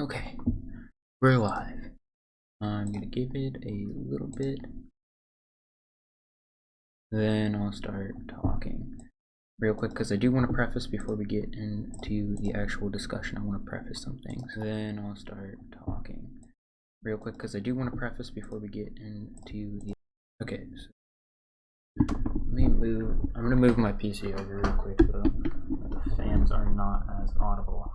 Okay, we're live. I'm gonna give it a little bit, then I'll start talking. Real quick, because I do want to preface before we get into the actual discussion, I want to preface some things. Then I'll start talking. Real quick, because I do want to preface before we get into the... Okay, so let me move... I'm gonna move my PC over real quick, though. The fans are not as audible.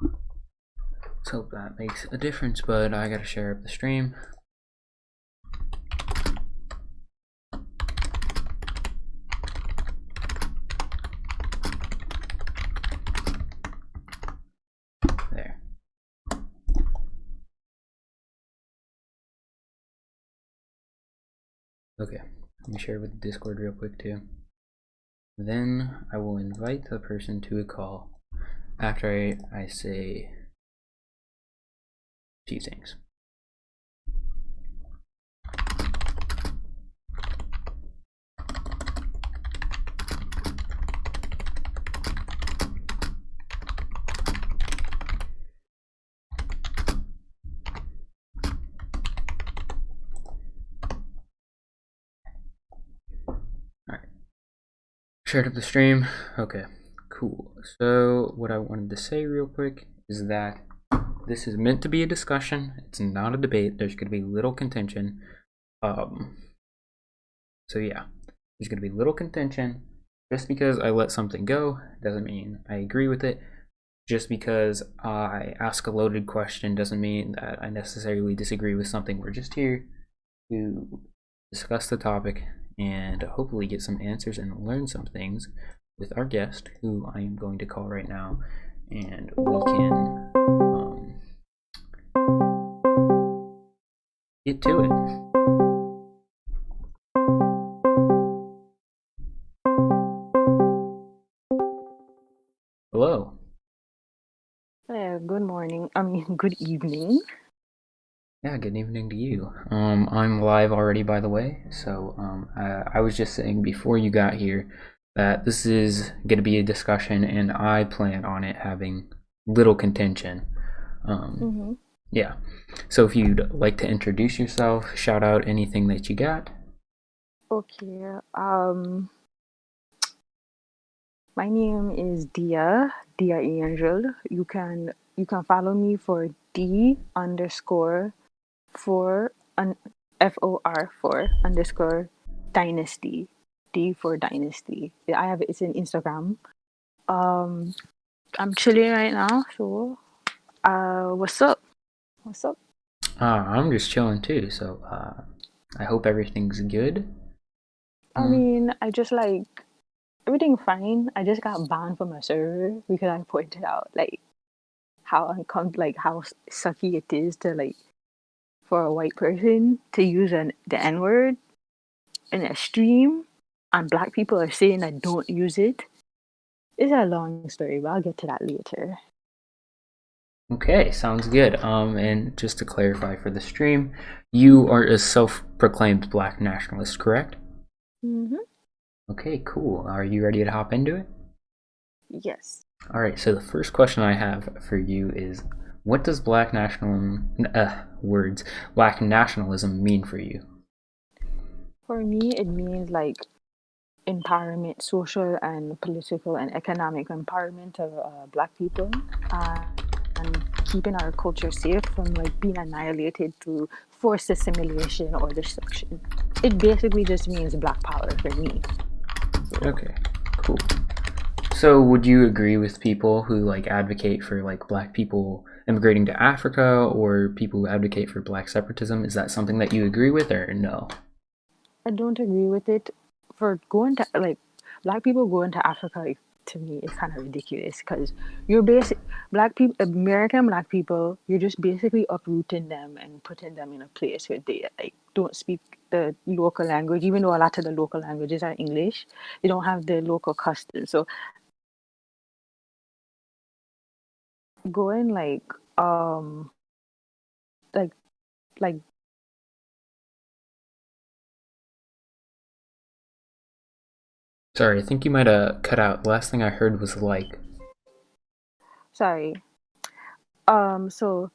Let's hope that makes a difference, but I gotta share up the stream. There. Okay, let me share with the Discord real quick too. Then I will invite the person to a call after I say a few things. Alright. Shared up the stream. Okay, cool. So what I wanted to say real quick is that this is meant to be a discussion. It's not a debate. There's going to be little contention. So yeah, there's going to be little contention. Just because I let something go doesn't mean I agree with it. Just because I ask a loaded question doesn't mean that I necessarily disagree with something. We're just here to discuss the topic and hopefully get some answers and learn some things with our guest, who I am going to call right now, and we can get to it. Hello. Good morning. Good evening. Yeah, good evening to you. I'm live already, by the way. So I was just saying before you got here that this is going to be a discussion, and I plan on it having little contention. Yeah. So if you'd like to introduce yourself, shout out anything that you got. Okay. My name is Dia Angel. You can follow me for D_4 dynasty. D for dynasty. It's in Instagram. I'm chilling right now. So, what's up? What's up? I'm just chilling too. So I hope everything's good. I just like everything fine. I just got banned from a server because I pointed out how how sucky it is to for a white person to use the N word in a stream, and black people are saying I don't use it. It's a long story, but I'll get to that later. Okay, sounds good. And just to clarify for the stream, you are a self-proclaimed black nationalist, correct? Mm-hmm. Okay, cool. Are you ready to hop into it? Yes. All right. So the first question I have for you is, what does black nationalism mean for you? For me, it means empowerment, social and political and economic empowerment of black people, and keeping our culture safe from being annihilated through forced assimilation or destruction. It basically just means black power for me. So, Okay, cool. So would you agree with people who advocate for black people immigrating to Africa, or people who advocate for black separatism? Is that something that you agree with, or no? I don't agree with it. For going to black people going to Africa, to me is kind of ridiculous because you're black people, American black people, you're just basically uprooting them and putting them in a place where they don't speak the local language, even though a lot of the local languages are English. They don't have the local customs. So going like like Sorry, I think you might have cut out. Last thing I heard was like. sorry. So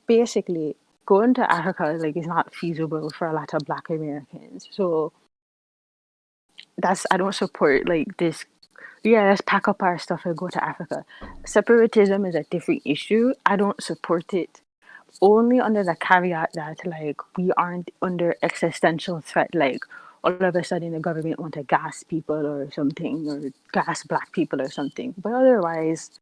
Basically, going to Africa like is not feasible for a lot of Black Americans. So that's I don't support like this. Yeah, let's pack up our stuff and go to Africa. Separatism is a different issue. I don't support it only under the caveat that like we aren't under existential threat. Like all of a sudden the government want to gas people or something, or gas Black people or something. But otherwise,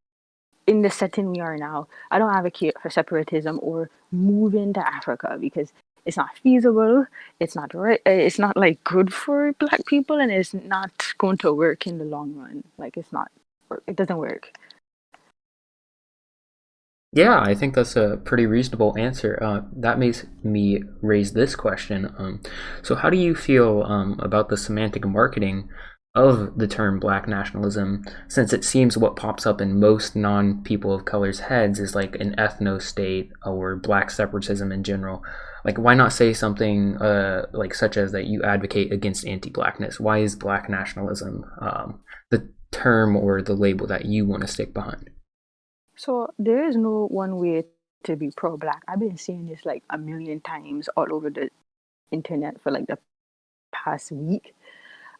in the setting we are now, I don't advocate for separatism or moving to Africa because it's not feasible. It's not right. It's not like good for Black people, and it's not going to work in the long run. Like it's not. It doesn't work. Yeah, I think that's a pretty reasonable answer. That makes me raise this question. So, how do you feel about the semantic marketing of the term Black nationalism, since it seems what pops up in most non-people of color's heads is like an ethno-state or Black separatism in general? Like, why not say something like such as that you advocate against anti-Blackness? Why is Black nationalism the term or the label that you want to stick behind? So there is no one way to be pro-Black. I've been seeing this like a million times all over the internet for like the past week.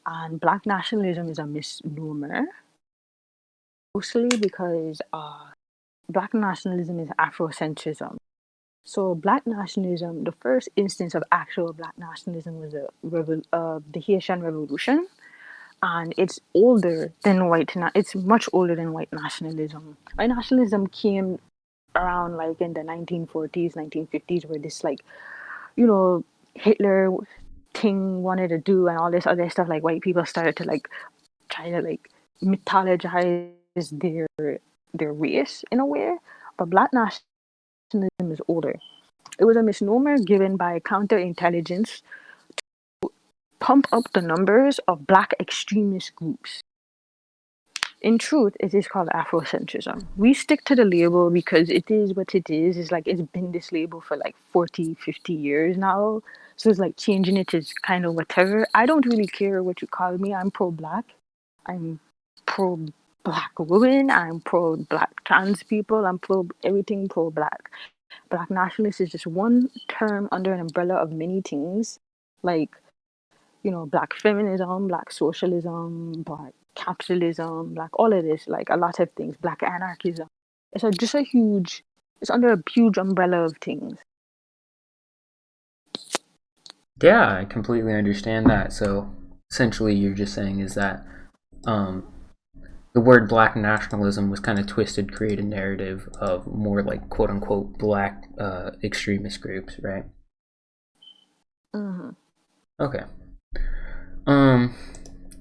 And Black nationalism is a misnomer, mostly because Black nationalism is Afrocentrism. So Black nationalism, the first instance of actual Black nationalism was the Haitian Revolution, and it's older than it's much older than white nationalism. White nationalism came around like in the 1940s, 1950s, where this like, you know, Hitler thing wanted to do and all this other stuff. Like white people started to like try to like mythologize their their race in a way. But Black nationalism is older. It was a misnomer given by counterintelligence, pump up the numbers of Black extremist groups. In truth, it is called Afrocentrism. We stick to the label because it is what it is. It's like it's been this label for like 40, 50 years now. So it's like changing it is kind of whatever. I don't really care what you call me. I'm pro Black. I'm pro Black women. I'm pro Black trans people. I'm pro everything pro Black. Black nationalist is just one term under an umbrella of many things. Like Black feminism, Black socialism, Black capitalism, Black all of this, like a lot of things, Black anarchism. It's under a huge umbrella of things. Yeah, I completely understand that. So essentially, you're just saying is that um, the word Black nationalism was kind of twisted, create a narrative of more like quote unquote Black extremist groups, right? Mm-hmm. Okay. Um,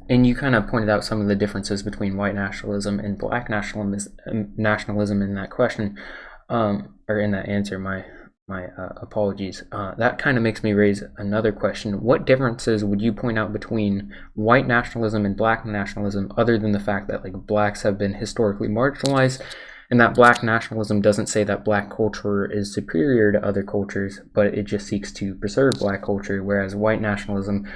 and you kind of pointed out some of the differences between white nationalism and Black nationalism in that question, or in that answer. My apologies. That kind of makes me raise another question. What differences would you point out between white nationalism and Black nationalism, other than the fact that like Blacks have been historically marginalized, and that Black nationalism doesn't say that Black culture is superior to other cultures, but it just seeks to preserve Black culture, whereas white nationalism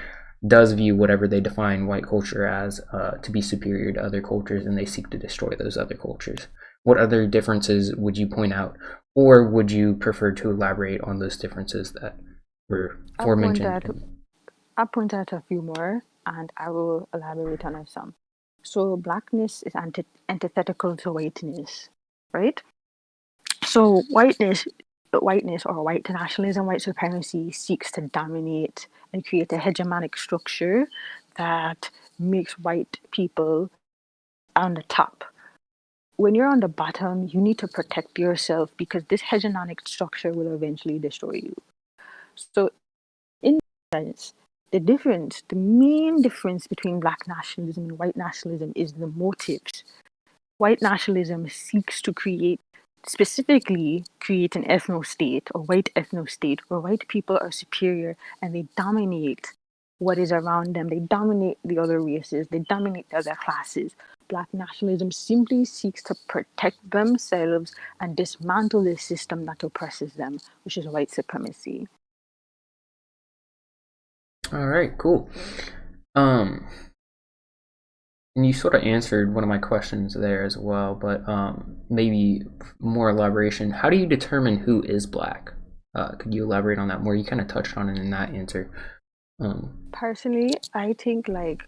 does view whatever they define white culture as to be superior to other cultures, and they seek to destroy those other cultures. What other differences would you point out, or would you prefer to elaborate on those differences that were I'll point aforementioned? out I'll point out a few more, and I will elaborate on some. So Blackness is antithetical to whiteness, right? So whiteness or white nationalism, white supremacy seeks to dominate and create a hegemonic structure that makes white people on the top. When you're on the bottom, you need to protect yourself because this hegemonic structure will eventually destroy you. So, in sense, the main difference between Black nationalism and white nationalism is the motives. White nationalism seeks to specifically create an ethno state or white ethno state where white people are superior and they dominate what is around them. They dominate the other races, they dominate the other classes. Black nationalism simply seeks to protect themselves and dismantle the system that oppresses them, which is white supremacy. All right, cool. Um, And you sort of answered one of my questions there as well, but maybe more elaboration. How do you determine who is black? Could you elaborate on that more? You kind of touched on it in that answer. Personally, I think like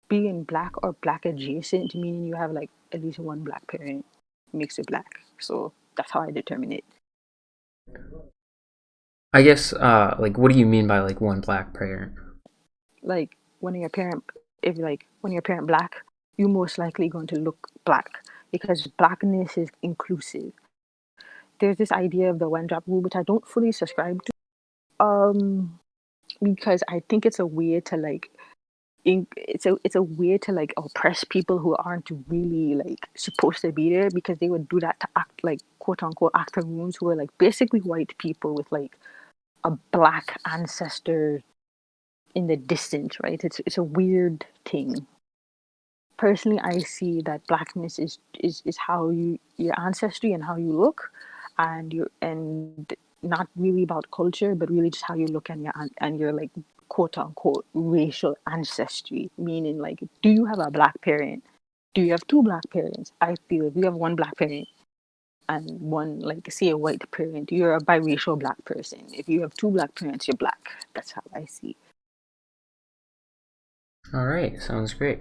being black or black adjacent, meaning you have like at least one black parent, makes you black. So that's how I determine it. I guess, like, what do you mean by like one black parent? Like when your parent, if like when your parent black, you're most likely going to look black because blackness is inclusive. There's this idea of the one drop rule, which I don't fully subscribe to. Because I think it's a way to like it's a way to like oppress people who aren't really like supposed to be there because they would do that to act like quote unquote afternoons who are like basically white people with like a black ancestor in the distance, right? It's a weird thing. Personally, I see that blackness is how you your ancestry and how you look, and not really about culture, but really just how you look and your like quote unquote racial ancestry. Meaning, like, do you have a black parent? Do you have two black parents? I feel if you have one black parent and one like say a white parent, you're a biracial black person. If you have two black parents, you're black. That's how I see. All right, sounds great.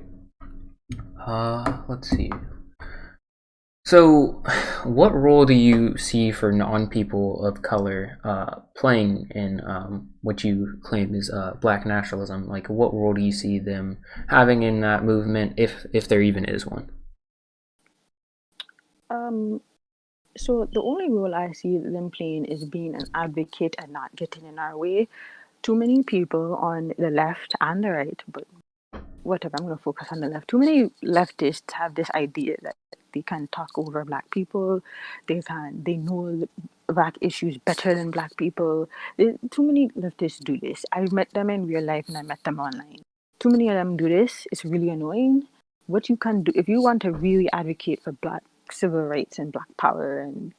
Let's see. So, what role do you see for non-people of color playing in what you claim is Black nationalism? Like, what role do you see them having in that movement, if there even is one? Um, So the only role I see them playing is being an advocate and not getting in our way. Too many people on the left and the right, but whatever, I'm going to focus on the left. Too many leftists have this idea that they can talk over black people. They know black issues better than black people. Too many leftists do this. I've met them in real life and I met them online. Too many of them do this. It's really annoying. What you can do if you want to really advocate for black civil rights and black power and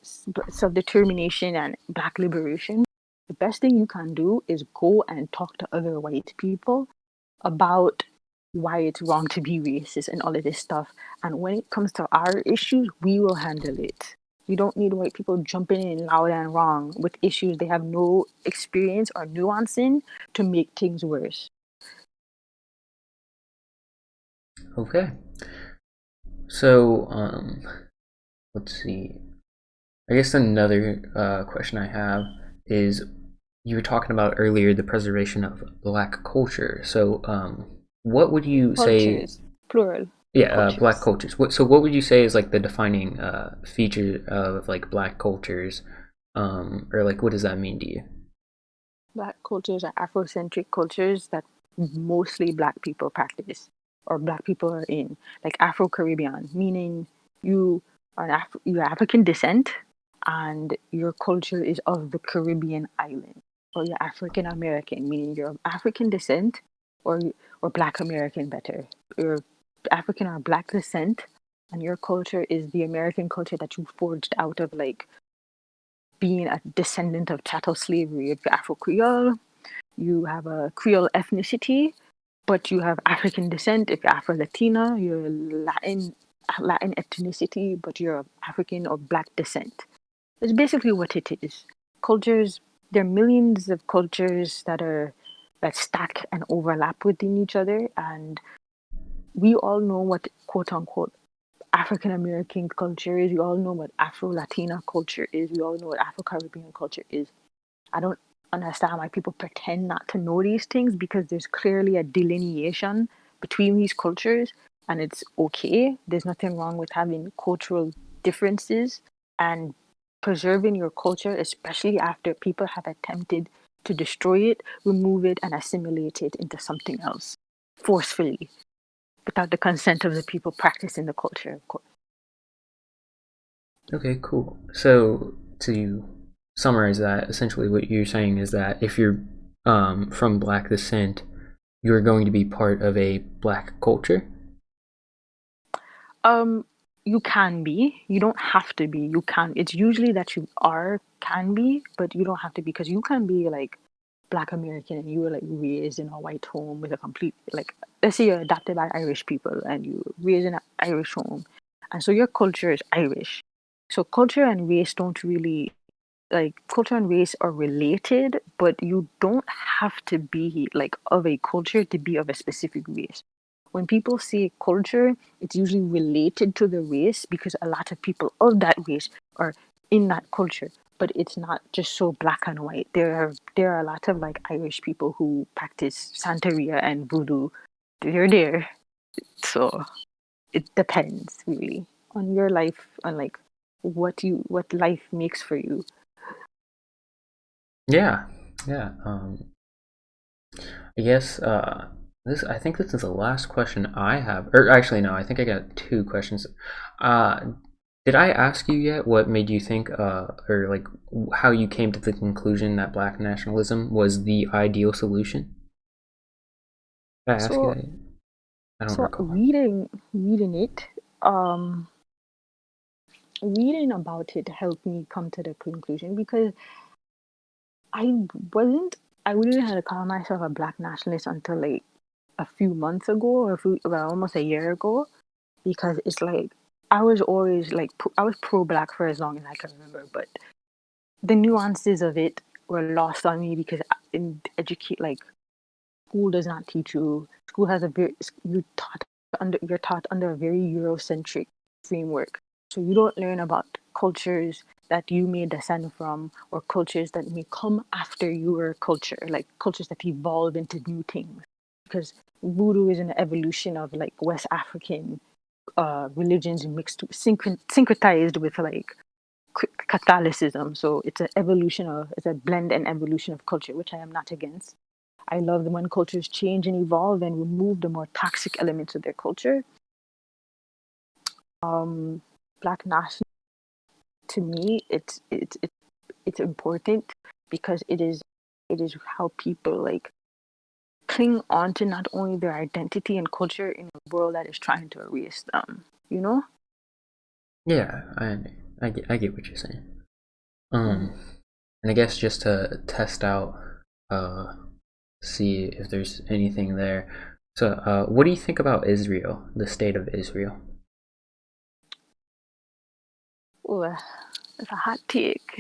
self-determination and black liberation, the best thing you can do is go and talk to other white people about why it's wrong to be racist and all of this stuff. And when it comes to our issues, we will handle it. We don't need white people jumping in loud and wrong with issues they have no experience or nuance in to make things worse. Okay. So, let's see. I guess another question I have is you were talking about earlier the preservation of Black culture. So, what would you say? Cultures, plural, Yeah, Black cultures. cultures. So, what would you say is like the defining feature of like Black cultures, or like what does that mean to you? Black cultures are Afrocentric cultures that mostly Black people practice or Black people are in, like Afro Caribbean, meaning you you're African descent and your culture is of the Caribbean island, or you're African American, meaning you're of African descent, or Black American better. You're African or Black descent, and your culture is the American culture that you forged out of like being a descendant of chattel slavery. If you're Afro Creole, you have a Creole ethnicity, but you have African descent. If you're Afro Latina, you're Latin ethnicity, but you're of African or Black descent. It's basically what it is. Cultures. There are millions of cultures that stack and overlap within each other, and we all know what quote unquote African American culture is. We all know what Afro Latina culture is. We all know what Afro Caribbean culture is. I don't understand why people pretend not to know these things because there's clearly a delineation between these cultures and it's okay. There's nothing wrong with having cultural differences and preserving your culture, especially after people have attempted to destroy it, remove it, and assimilate it into something else forcefully without the consent of the people practicing the culture, of course. Okay, cool. So to summarize that, essentially what you're saying is that if you're from Black descent, you're going to be part of a Black culture. Um, you can be. You don't have to be. You can. It's usually that you are can be, but you don't have to be because you can be like Black American and you were like raised in a white home with a complete, like, let's say you're adopted by Irish people and you were raised in an Irish home, and so your culture is Irish. So culture and race don't really, like, culture and race are related, but you don't have to be like of a culture to be of a specific race. When people say culture, it's usually related to the race because a lot of people of that race are in that culture. But it's not just so black and white. There are a lot of like Irish people who practice Santeria and voodoo. They're there. So it depends really on your life, on like what life makes for you. Yeah, yeah. I guess I think this is the last question I have. Or actually, no. I think I got two questions. Did I ask you yet what made you think, or like how you came to the conclusion that Black nationalism was the ideal solution? Did I ask you So that yet? I don't so recall. reading it, um, reading about it helped me come to the conclusion because I wasn't, I wouldn't have called myself a black nationalist until like a few months ago, well, almost a year ago, because it's like I was always like I was pro black for as long as I can remember, but the nuances of it were lost on me because in educate like school does not teach you. School has a very you're taught under a very Eurocentric framework. So you don't learn about cultures that you may descend from or cultures that may come after your culture, like cultures that evolve into new things. Because voodoo is an evolution of like West African religions mixed, syncretized with like Catholicism. So it's a blend and evolution of culture, which I am not against. I love when cultures change and evolve and remove the more toxic elements of their culture. Black nationalism, to me, it's important because it is how people like cling on to not only their identity and culture in a world that is trying to erase them. You know? Yeah, I get what you're saying. Mm. And I guess just to test out, uh, see if there's anything there. So, what do you think about Israel, the state of Israel? Ooh, that's a hot take.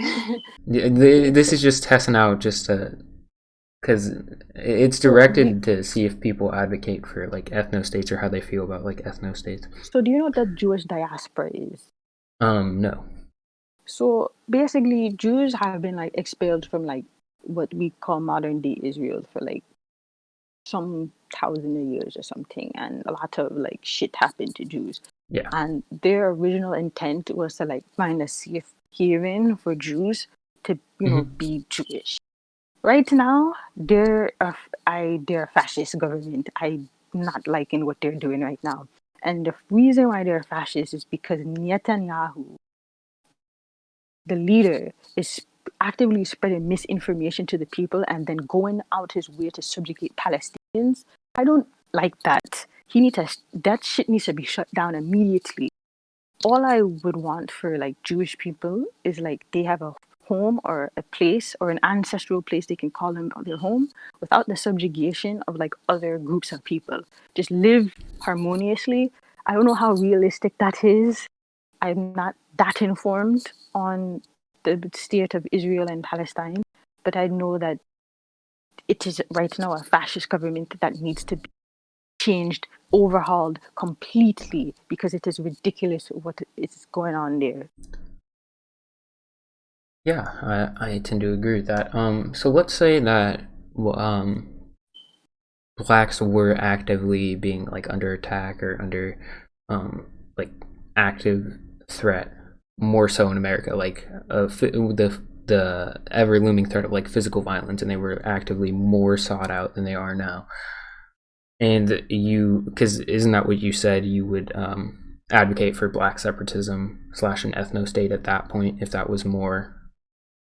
Yeah, this is just testing out, just to, because it's so do you, directed to see if people advocate for like ethno states or how they feel about like ethno states. so do you know what the Jewish diaspora is? No. So basically, Jews have been like expelled from like what we call modern day Israel for like some thousand of years or something, and a lot of like shit happened to Jews. Yeah. And their original intent was to like find a safe haven for Jews to Hmm. be Jewish. Right now, they're a fascist government. I'm not liking what they're doing right now, and the reason why they're fascist is because Netanyahu, the leader, is actively spreading misinformation to the people and then going out his way to subjugate Palestinians. I don't like that. That shit needs to be shut down immediately. All I would want for like Jewish people is like they have a home or a place or an ancestral place they can call them their home without the subjugation of like other groups of people. Just live harmoniously. I don't know how realistic that is. I'm not that informed on the state of Israel and Palestine, but I know that it is right now a fascist government that needs to be changed, overhauled completely because it is ridiculous what is going on there. Yeah, I tend to agree with that. So let's say that blacks were actively being like under attack or under like active threat, more so in America, like the ever looming threat of like physical violence, and they were actively more sought out than they are now. And you, because isn't that what you said? You would advocate for black separatism slash an ethno state at that point if that was more.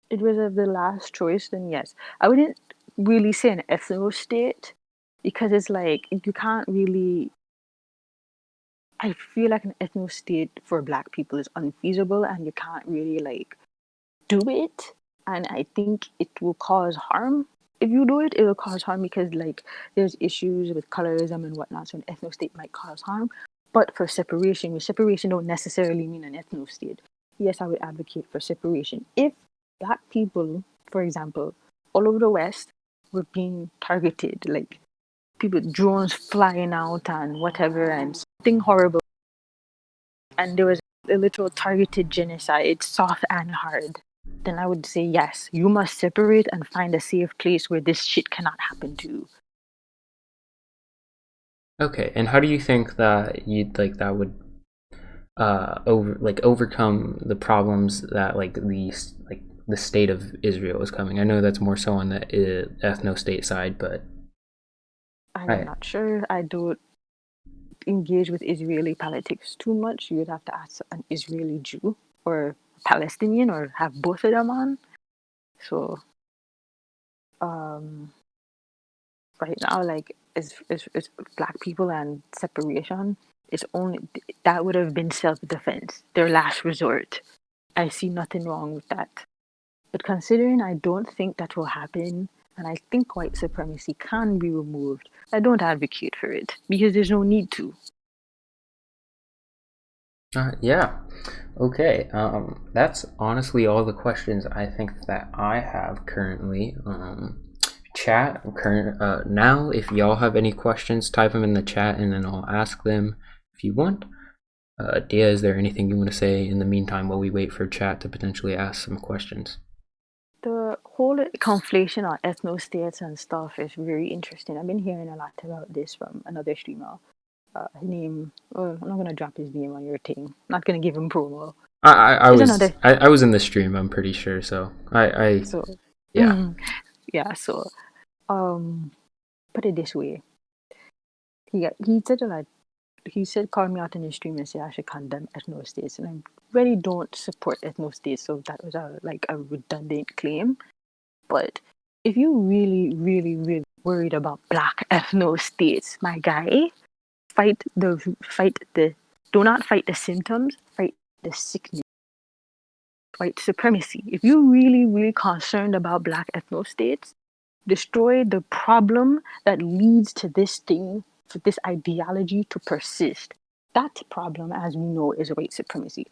It was the last choice, then yes. I wouldn't really say an ethno state because it's like you can't really. I feel like an ethno state for black people is unfeasible and you can't really like do it. And I think it will cause harm. if you do it, it'll cause harm because like there's issues with colorism and whatnot, so an ethno state might cause harm. But for separation, which separation don't necessarily mean an ethno state. Yes, I would advocate for separation. If black people, for example, all over the West were being targeted, like people drones flying out and whatever and something horrible, and there was a literal targeted genocide, soft and hard, then I would say yes, you must separate and find a safe place where this shit cannot happen to you. Okay, and how do you think that that would overcome the problems that the state of Israel is coming? I know that's more so on the ethno state side, but I'm not sure. I don't engage with Israeli politics too much. You'd have to ask an Israeli Jew or Palestinian or have both of them on. So right now, like is black people and separation, it's only that would have been self-defense, their last resort. I see nothing wrong with that. But considering I don't think that will happen, and I think white supremacy can be removed, I don't advocate for it because there's no need to. Yeah. Okay. That's honestly all the questions I think that I have currently. Chat now. If y'all have any questions, type them in the chat, and then I'll ask them if you want. Dia, is there anything you want to say in the meantime while we wait for chat to potentially ask some questions? The whole conflation on ethno states and stuff is very interesting. I've been hearing a lot about this from another streamer. His name, I'm not gonna drop his name on your thing. Not gonna give him promo. I was in the stream. I'm pretty sure. So so yeah. Yeah. So put it this way. He said like he said called me out in his stream and said I should condemn ethno states, and I really don't support ethno states. So that was a redundant claim. But if you really, really, really worried about black ethno states, my guy, do not fight the symptoms, fight the sickness. White supremacy. If you're really, really concerned about black ethno states, destroy the problem that leads to this thing, for this ideology to persist. That problem, as we know, is white supremacy.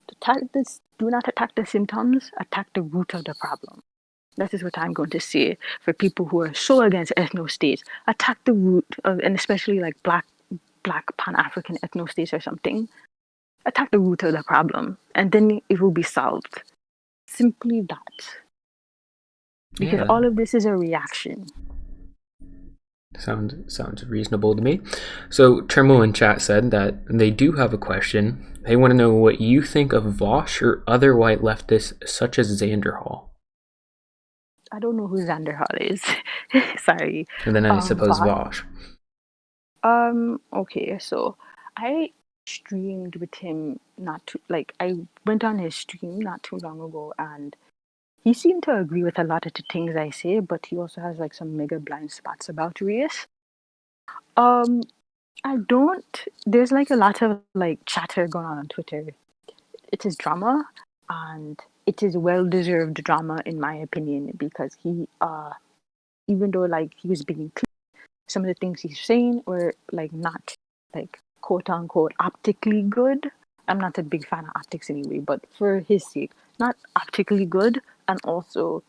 Do not attack the symptoms, attack the root of the problem. That is what I'm going to say for people who are so against ethno states. Attack the root of, and especially like black Pan-African ethno states or something. Attack the root of the problem, and then it will be solved. Simply that. Because all of this is a reaction. Sounds reasonable to me. So Trimble in chat said that they do have a question. They want to know what you think of Vosh or other white leftists such as Xanderhall. I don't know who Xanderhall is. Sorry. And then I suppose Vosh. Okay, so I streamed with him I went on his stream not too long ago, and he seemed to agree with a lot of the things I say, but he also has like some mega blind spots about race. There's like a lot of like chatter going on Twitter. It is drama, and it is well-deserved drama in my opinion, because he even though like he was being clear, some of the things he's saying were like not like quote unquote optically good. I'm not a big fan of optics anyway, but for his sake, not optically good, and also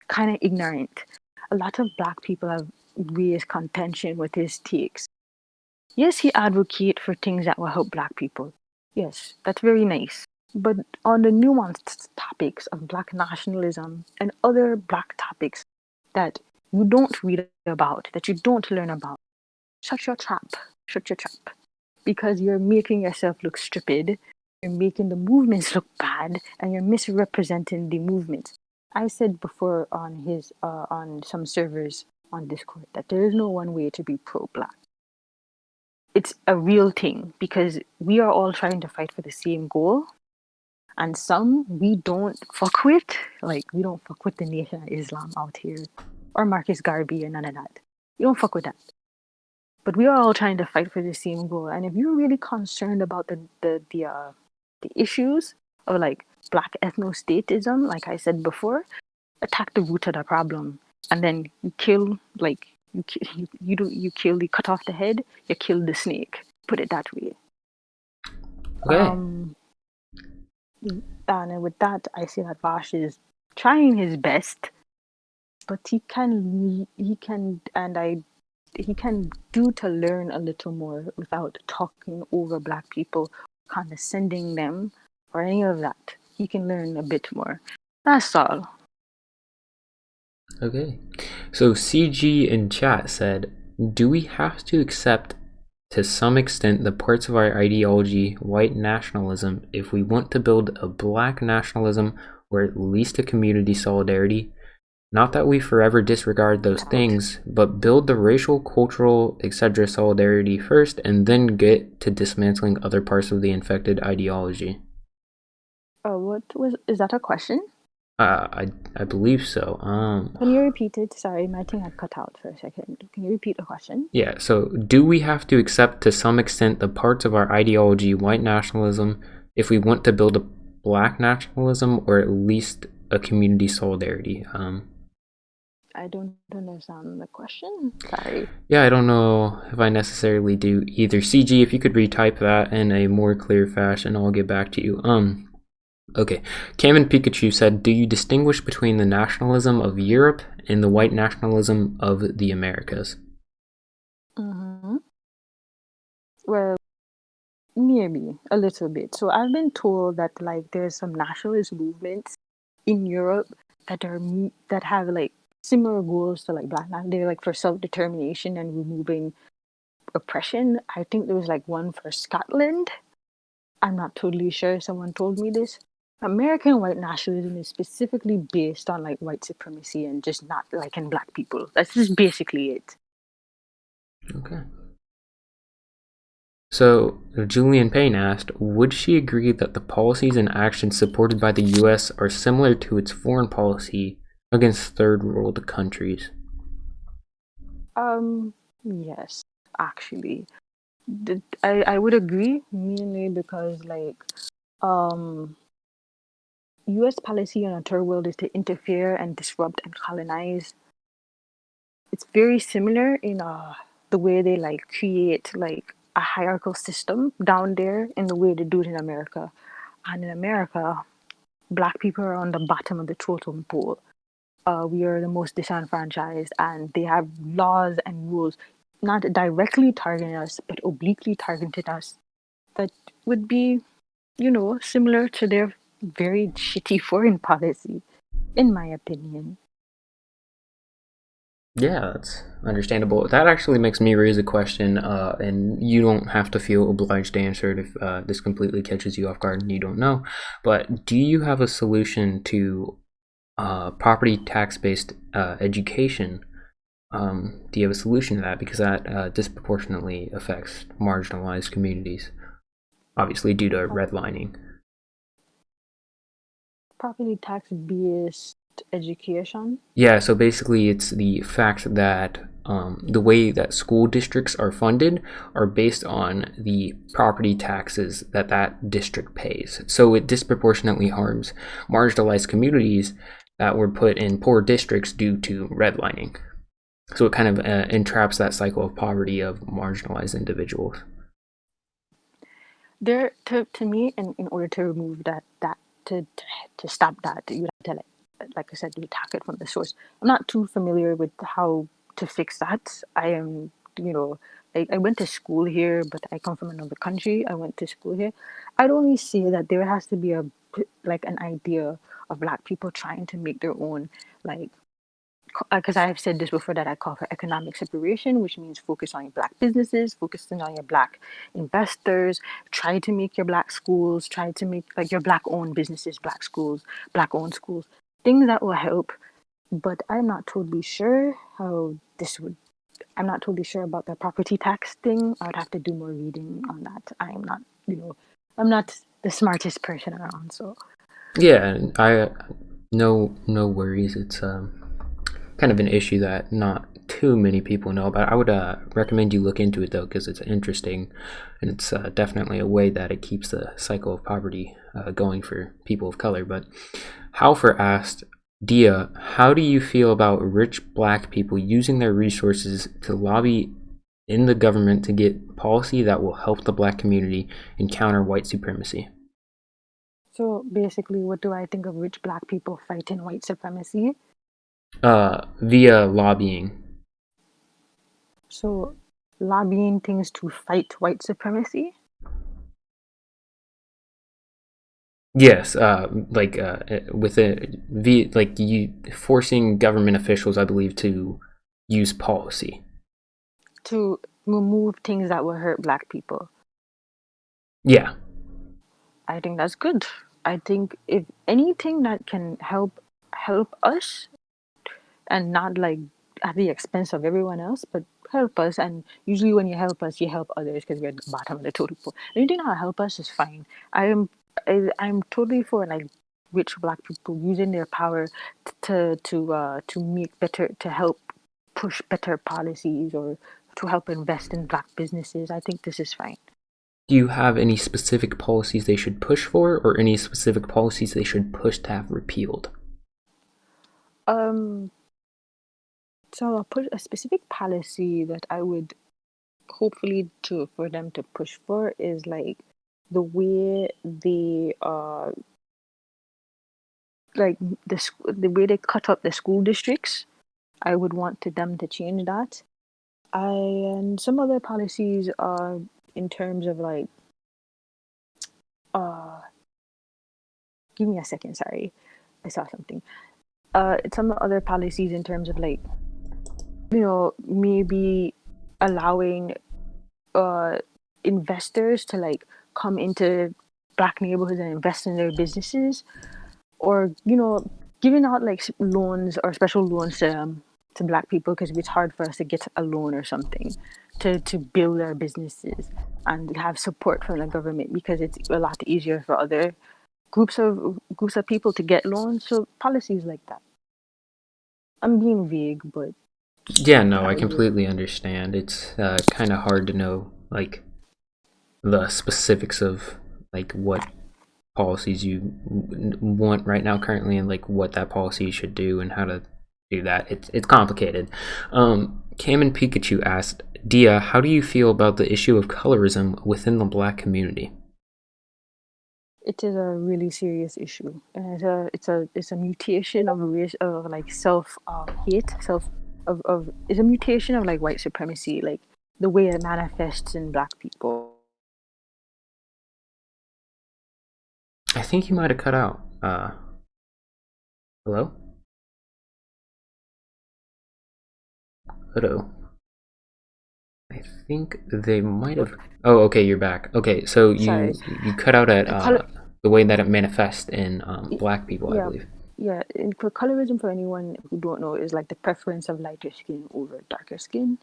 kind of ignorant. A lot of black people have raised contention with his takes. Yes, he advocates for things that will help black people. Yes, that's very nice. But on the nuanced topics of black nationalism and other black topics that you don't read about, that you don't learn about, shut your trap. Shut your trap. Because you're making yourself look stupid, you're making the movements look bad, and you're misrepresenting the movements. I said before on some servers on Discord that there is no one way to be pro-black. It's a real thing because we are all trying to fight for the same goal, and some we don't fuck with. Like we don't fuck with the Nation of Islam out here, or Marcus Garvey, or none of that. We don't fuck with that. But we are all trying to fight for the same goal. And if you're really concerned about the issues of like black ethnostatism, like I said before, attack the root of the problem. and then you kill like you kill you cut off the head, you kill the snake. Put it that way. Okay. And with that, I see that Vash is trying his best, but he can do to learn a little more without talking over Black people, condescending them, or any of that. He can learn a bit more. That's all. Okay. So CG in chat said, do we have to accept to some extent the parts of our ideology, white nationalism, if we want to build a Black nationalism or at least a community solidarity? Not that we forever disregard those things, but build the racial, cultural, etc. solidarity first and then get to dismantling other parts of the infected ideology. Is that a question? I believe so. Can you repeat it? Sorry, my thing had cut out for a second. Can you repeat the question? Yeah, so do we have to accept to some extent the parts of our ideology, white nationalism, if we want to build a Black nationalism or at least a community solidarity? I don't understand the question. Sorry. Yeah, I don't know if I necessarily do either. CG, if you could retype that in a more clear fashion, I'll get back to you. Okay. Cameron Pikachu said, do you distinguish between the nationalism of Europe and the white nationalism of the Americas? Well, maybe a little bit. So I've been told that like there's some nationalist movements in Europe that have like similar goals to like Black lives. They're like for self-determination and removing oppression. I think there was like one for Scotland. I'm not totally sure. Someone told me this. American white nationalism is specifically based on like white supremacy and just not liking Black people. That's just basically it. Okay. So, Julian Payne asked, would she agree that the policies and actions supported by the U.S. are similar to its foreign policy against third world countries? Yes, actually. I would agree, mainly because like US policy on a third world is to interfere and disrupt and colonize. It's very similar in the way they like create like a hierarchical system down there in the way they do it in America. And in America, Black people are on the bottom of the totem pole. We are the most disenfranchised, and they have laws and rules not directly targeting us, but obliquely targeting us that would be, similar to their very shitty foreign policy, in my opinion. Yeah, that's understandable. That actually makes me raise a question, and you don't have to feel obliged to answer it if this completely catches you off guard and you don't know. But do you have a solution to property tax-based education? Do you have a solution to that? Because that disproportionately affects marginalized communities, obviously due to redlining. Property tax based education. Yeah, so basically it's the fact that the way that school districts are funded are based on the property taxes that that district pays. So it disproportionately harms marginalized communities that were put in poor districts due to redlining. So it kind of entraps that cycle of poverty of marginalized individuals. There, to me, in order to remove that to stop that, you have to like I said, you attack it from the source. I'm not too familiar with how to fix that. I am, I went to school here, but I come from another country. I went to school here. I'd only say that there has to be an idea of Black people trying to make their own, like, because I have said this before, that I call for economic separation, which means focus on your Black businesses, focusing on your Black investors, try to make your Black schools, try to make like your Black owned businesses, Black schools, Black owned schools, things that will help. But I'm not totally sure how this would. I'm not totally sure about the property tax thing. I would have to do more reading on that. I'm not the smartest person around, so. Yeah, I no worries. It's kind of an issue that not too many people know about. I would recommend you look into it though, because it's interesting, and it's definitely a way that it keeps the cycle of poverty going for people of color. But Halfer asked, Dia, how do you feel about rich black people using their resources to lobby in the government to get policy that will help the black community and counter white supremacy? So basically, what do I think of rich black people fighting white supremacy? Via lobbying. So lobbying things to fight white supremacy? Yes, with you forcing government officials, I believe, to use policy. To remove things that will hurt black people. Yeah. I think that's good. I think if anything that can help us and not like at the expense of everyone else, but help us. And usually, when you help us, you help others because we're at the bottom of the totem pole. Anything that help us is fine. I'm totally for like rich black people using their power to make better to help push better policies or to help invest in black businesses. I think this is fine. Do you have any specific policies they should push for, or any specific policies they should push to have repealed? Um, so I'll put a specific policy that I would hopefully to for them to push for is like the way they like the way they cut up the school districts. I would want to them to change that. I and some other policies are in terms of like uh give me a second, sorry. I saw something. Some other policies in terms of like, maybe allowing uh investors to like come into black neighborhoods and invest in their businesses, or giving out like loans or special loans to black people because it's hard for us to get a loan or something to build our businesses and have support from the government because it's a lot easier for other groups of people to get loans. So policies like that. I'm being vague, but Yeah, no, I that would be completely understand. It's kind of hard to know like the specifics of like what policies you want right now currently, and like what that policy should do and how to do that. It's complicated. Cam and Pikachu asked, Dia, how do you feel about the issue of colorism within the black community? it is a really serious issue, and it's a mutation of race of like self hate self of it's a mutation of like white supremacy, like the way it manifests in black people. I think you might have cut out. Hello? Hello? I think they might have. Oh, okay, you're back. Okay, so Sorry. you cut out at the way that it manifests in black people, I Yeah, believe. yeah. And for colorism, for anyone who don't know, is like the preference of lighter skin over darker skin.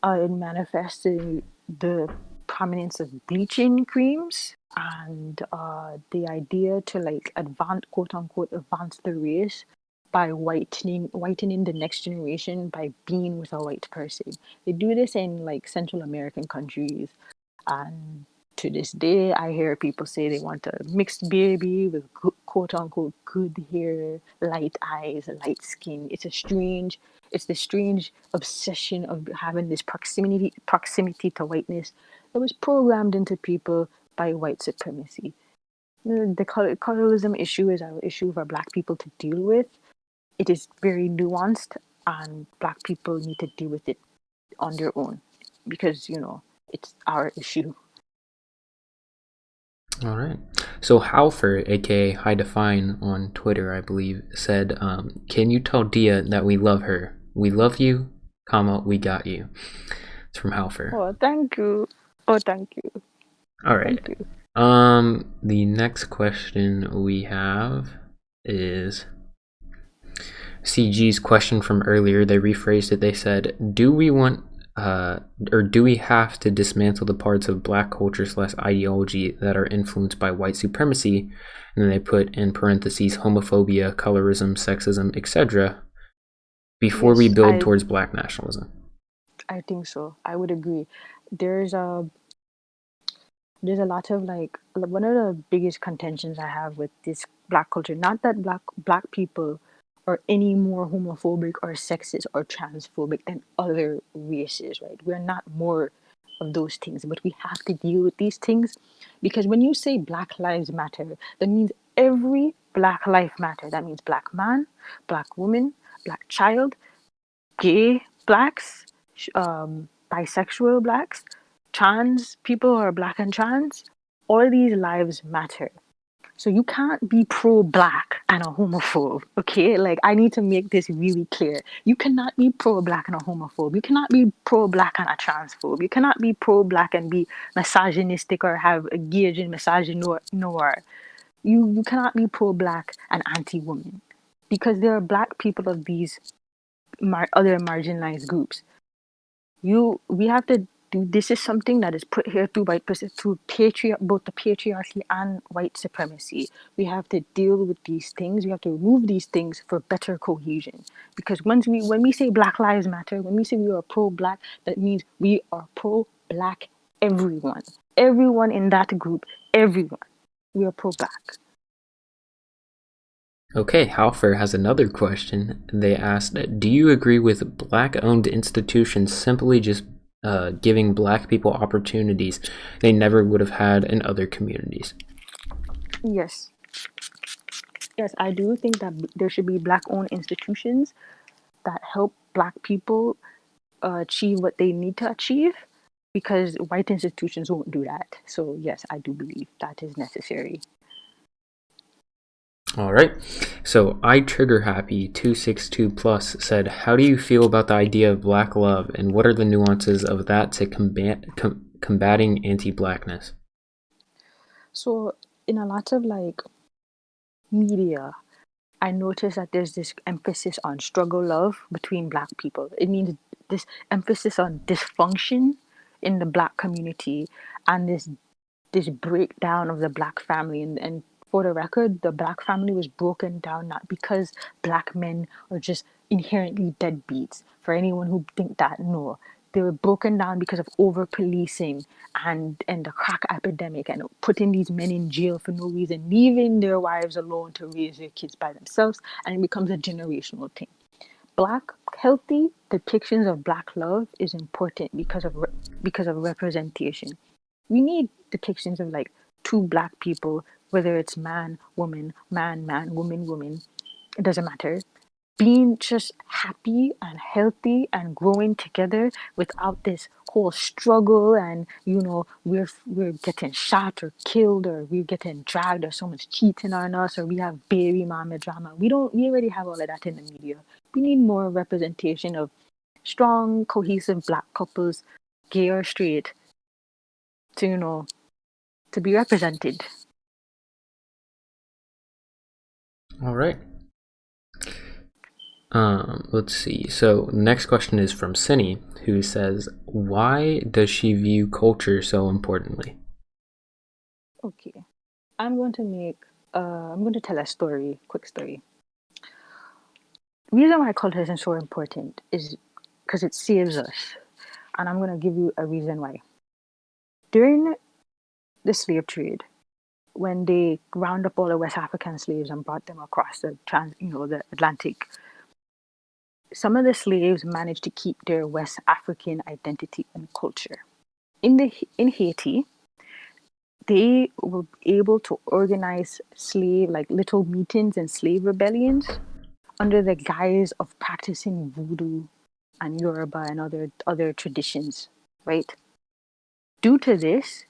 It manifests in the prominence of bleaching creams and the idea to like advance, quote unquote, advance the race by whitening the next generation by being with a white person. They do this in like Central American countries, and to this day, I hear people say they want a mixed baby with quote unquote good hair, light eyes, light skin. It's the strange obsession of having this proximity to whiteness that was programmed into people by white supremacy. The colorism issue is an issue for black people to deal with. It is very nuanced, and black people need to deal with it on their own because it's our issue. All right. So Halfer, aka High Define on Twitter, I believe, said, "Can you tell Dia that we love her? We love you, comma, we got you." It's from Halfer. Oh, thank you. Oh, thank you. All right. Thank you. The next question we have is CG's question from earlier. They rephrased it. They said, "Do we want or do we have to dismantle the parts of black culture/ideology that are influenced by white supremacy?" And then they put in parentheses homophobia, colorism, sexism, etc. before we Yes, build towards black nationalism. I think so. I would agree. There's a there's a lot of like one of the biggest contentions I have with this black culture. Not that black people or any more homophobic or sexist or transphobic than other races, right? We're not more of those things, but we have to deal with these things because when you say Black Lives Matter, that means every Black life matter. That means Black man, Black woman, Black child, gay Blacks, bisexual Blacks, trans people who are Black and trans. All these lives matter. So you can't be pro-black and a homophobe, okay? Like I need to make this really clear. You cannot be pro-black and a homophobe. You cannot be pro-black and a transphobe. You cannot be pro-black and be misogynistic or have a gauge in misogynoir. You cannot be pro-black and anti-woman because there are black people of these other marginalized groups. We have to do this is something that is put here through both the patriarchy and white supremacy. We have to deal with these things. We have to remove these things for better cohesion. Because when we say Black Lives Matter, when we say we are pro-black, that means we are pro-black everyone. Everyone in that group, everyone. We are pro-black. Okay, Halfer has another question. They asked, do you agree with Black-owned institutions simply just giving Black people opportunities they never would have had in other communities? Yes. Yes, I do think that there should be Black-owned institutions that help Black people achieve what they need to achieve because white institutions won't do that. So yes, I do believe that is necessary. All right. So I Trigger Happy 262 plus said, how do you feel about the idea of Black love and what are the nuances of that to combating anti-Blackness? So in a lot of like media, I notice that there's this emphasis on struggle love between Black people. It means this emphasis on dysfunction in the Black community and this breakdown of the Black family. And for the record, the Black family was broken down not because Black men are just inherently deadbeats. For anyone who think that, no. They were broken down because of over policing and the crack epidemic and putting these men in jail for no reason, leaving their wives alone to raise their kids by themselves, and it becomes a generational thing. Black healthy depictions of Black love is important because of representation. We need depictions of like two Black people, whether it's man, woman, man, man, woman, woman. It doesn't matter, being just happy and healthy and growing together without this whole struggle and we're getting shot or killed or we're getting dragged or someone's cheating on us or we have baby mama drama. We already have all of that in the media. We need more representation of strong cohesive Black couples, gay or straight, to be represented. All right. Let's see. So next question is from Cindy, who says, why does she view culture so importantly? Okay. I'm going to tell a story, quick story. The reason why culture is so important is because it saves us. And I'm going to give you a reason why. During the slave trade, when they ground up all the West African slaves and brought them across the Atlantic, some of the slaves managed to keep their West African identity and culture. In Haiti, they were able to organize like little meetings and slave rebellions under the guise of practicing voodoo and Yoruba and other traditions, right? Due to this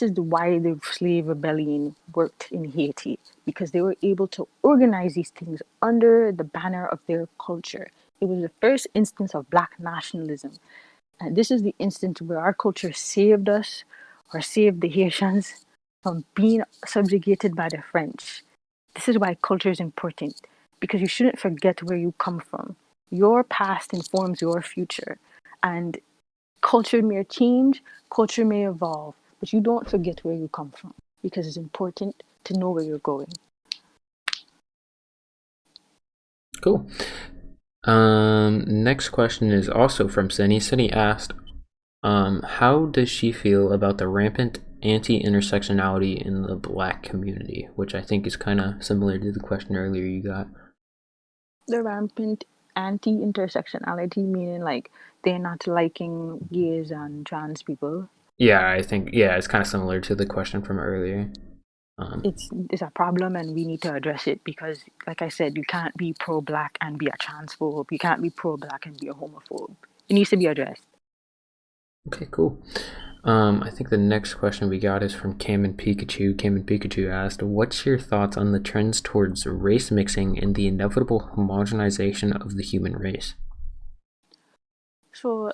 is why the slave rebellion worked in Haiti, because they were able to organize these things under the banner of their culture. It was the first instance of Black nationalism. And this is the instance where our culture saved us or saved the Haitians from being subjugated by the French. This is why culture is important, because you shouldn't forget where you come from. Your past informs your future. And culture may change, culture may evolve, but you don't forget where you come from because it's important to know where you're going. Cool. Next question is also from Cindy. Cindy asked, how does she feel about the rampant anti-intersectionality in the Black community, which I think is kind of similar to the question earlier you got. The rampant anti-intersectionality, meaning like they're not liking gays and trans people. Yeah, I think it's kind of similar to the question from earlier. It's a problem, and we need to address it because, like I said, you can't be pro-black and be a transphobe. You can't be pro-black and be a homophobe. It needs to be addressed. Okay, cool. I think the next question we got is from Cam and Pikachu. Cam and Pikachu asked, "What's your thoughts on the trends towards race mixing and the inevitable homogenization of the human race?" So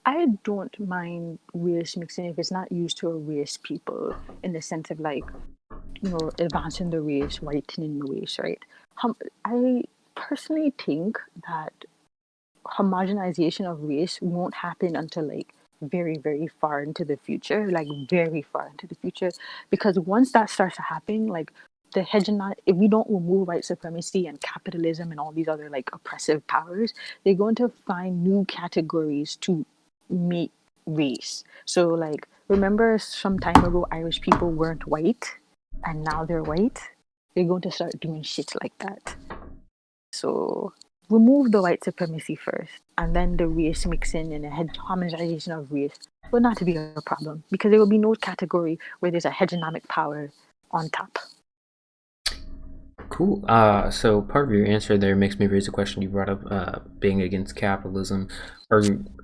I don't mind race mixing if it's not used to erase people in the sense of like, advancing the race, whitening the race, right? I personally think that homogenization of race won't happen until like very, very far into the future, like very far into the future. Because once that starts to happen, like the hegemon, if we don't remove white supremacy and capitalism and all these other like oppressive powers, they're going to find new categories to make race. So like remember some time ago Irish people weren't white and now they're white? They're going to start doing shit like that. So remove the white supremacy first, and then the race mixing and the homogenization of race will not be a problem because there will be no category where there's a hegemonic power on top. Cool. So part of your answer there makes me raise a question you brought up, being against capitalism. Are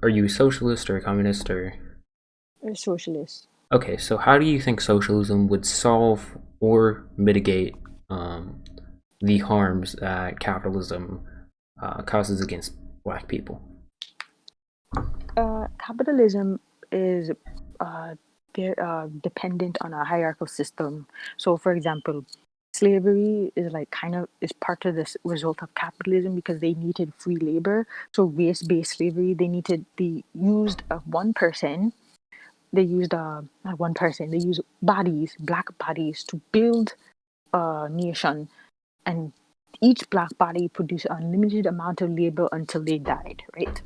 you a socialist or a communist or? A socialist. Okay, so how do you think socialism would solve or mitigate the harms that capitalism causes against black people? Capitalism is dependent on a hierarchical system. So, for example, slavery is like kind of is part of this result of capitalism because they needed free labor. So, race-based slavery, they used one person. They used not one person. They used bodies, black bodies, to build a nation, and each black body produced an unlimited amount of labor until they died. Right.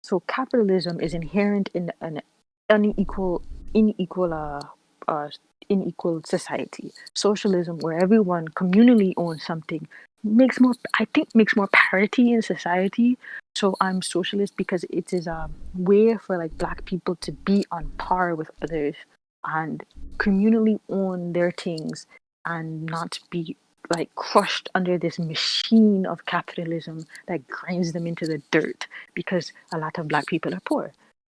So capitalism is inherent in an unequal, unequal, uh, unequal society. Socialism, where everyone communally owns something, makes more parity in society. So I'm socialist because it is a way for like black people to be on par with others and communally own their things and not be like crushed under this machine of capitalism that grinds them into the dirt because a lot of black people are poor.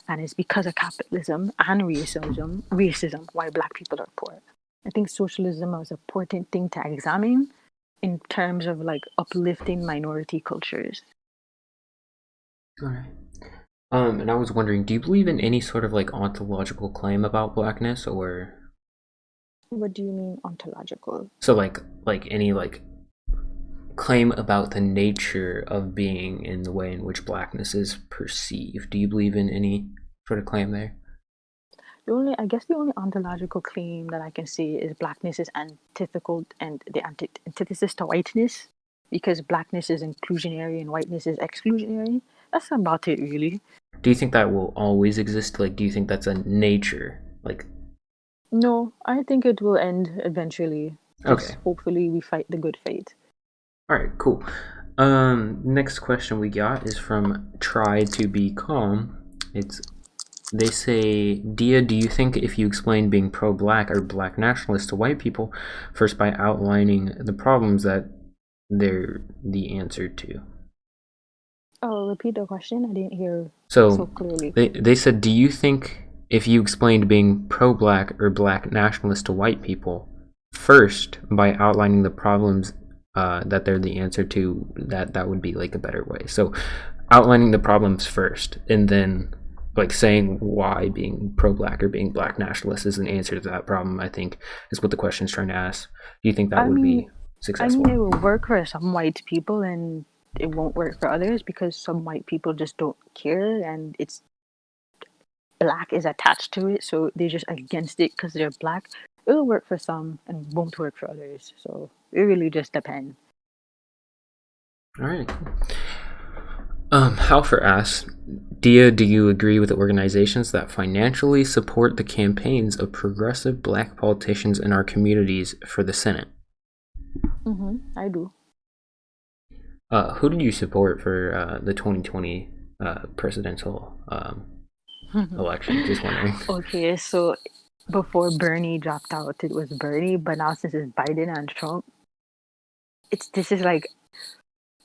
And it's because of capitalism and racism why black people are poor. I think socialism is an important thing to examine in terms of like uplifting minority cultures. All right. And I was wondering, do you believe in any sort of like ontological claim about blackness, or What do you mean ontological? so like any like claim about the nature of being in the way in which blackness is perceived? Do you believe in any sort of claim there? I guess the only ontological claim that I can say is blackness is antithetical and the antithesis to whiteness because blackness is inclusionary and whiteness is exclusionary. That's about it, really. Do you think that will always exist? Like, do you think that's a nature? Like, No, I think it will end eventually. Just okay. hopefully we fight the good fight. All right, cool. Next question we got is from Try to Be Calm. They say, Dia, do you think if you explain being pro-black or black nationalist to white people first by outlining the problems that they're the answer to? Oh, repeat the question. I didn't hear So clearly. they said, do you think if you explained being pro-black or black nationalist to white people first by outlining the problems that they're the answer to, that would be like a better way? So outlining the problems first and then like saying why being pro-black or being black nationalist is an answer to that problem, I think is what the question is trying to ask. Do you think that would be successful? It will work for some white people and it won't work for others because some white people just don't care and it's black is attached to it, so they're just against it because they're black. It'll work for some and won't work for others. So it really just depends. All right, cool. Halfer asks, Dia, do you agree with organizations that financially support the campaigns of progressive black politicians in our communities for the Senate? I do. Who did you support for the 2020 presidential election? Just wondering. Okay, so before Bernie dropped out, it was Bernie, but now since it's Biden and Trump, this is like,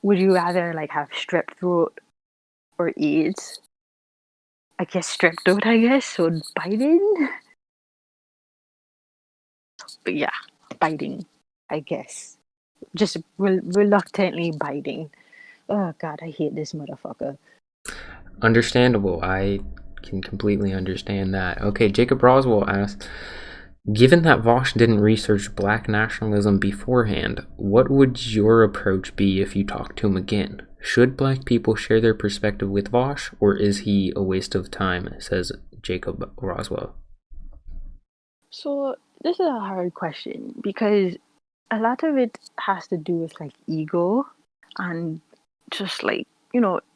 would you rather like have strep throat or AIDS? I guess strep throat, I guess. So Biden, but yeah, Biden, I guess. Just reluctantly Biden. Oh God, I hate this motherfucker. Understandable. I can completely understand that. Okay, Jacob Roswell asked, given that Vosh didn't research black nationalism beforehand, what would your approach be if you talked to him again? Should black people share their perspective with Vosh, or is he a waste of time, says Jacob Roswell. So this is a hard question because a lot of it has to do with like ego and just like,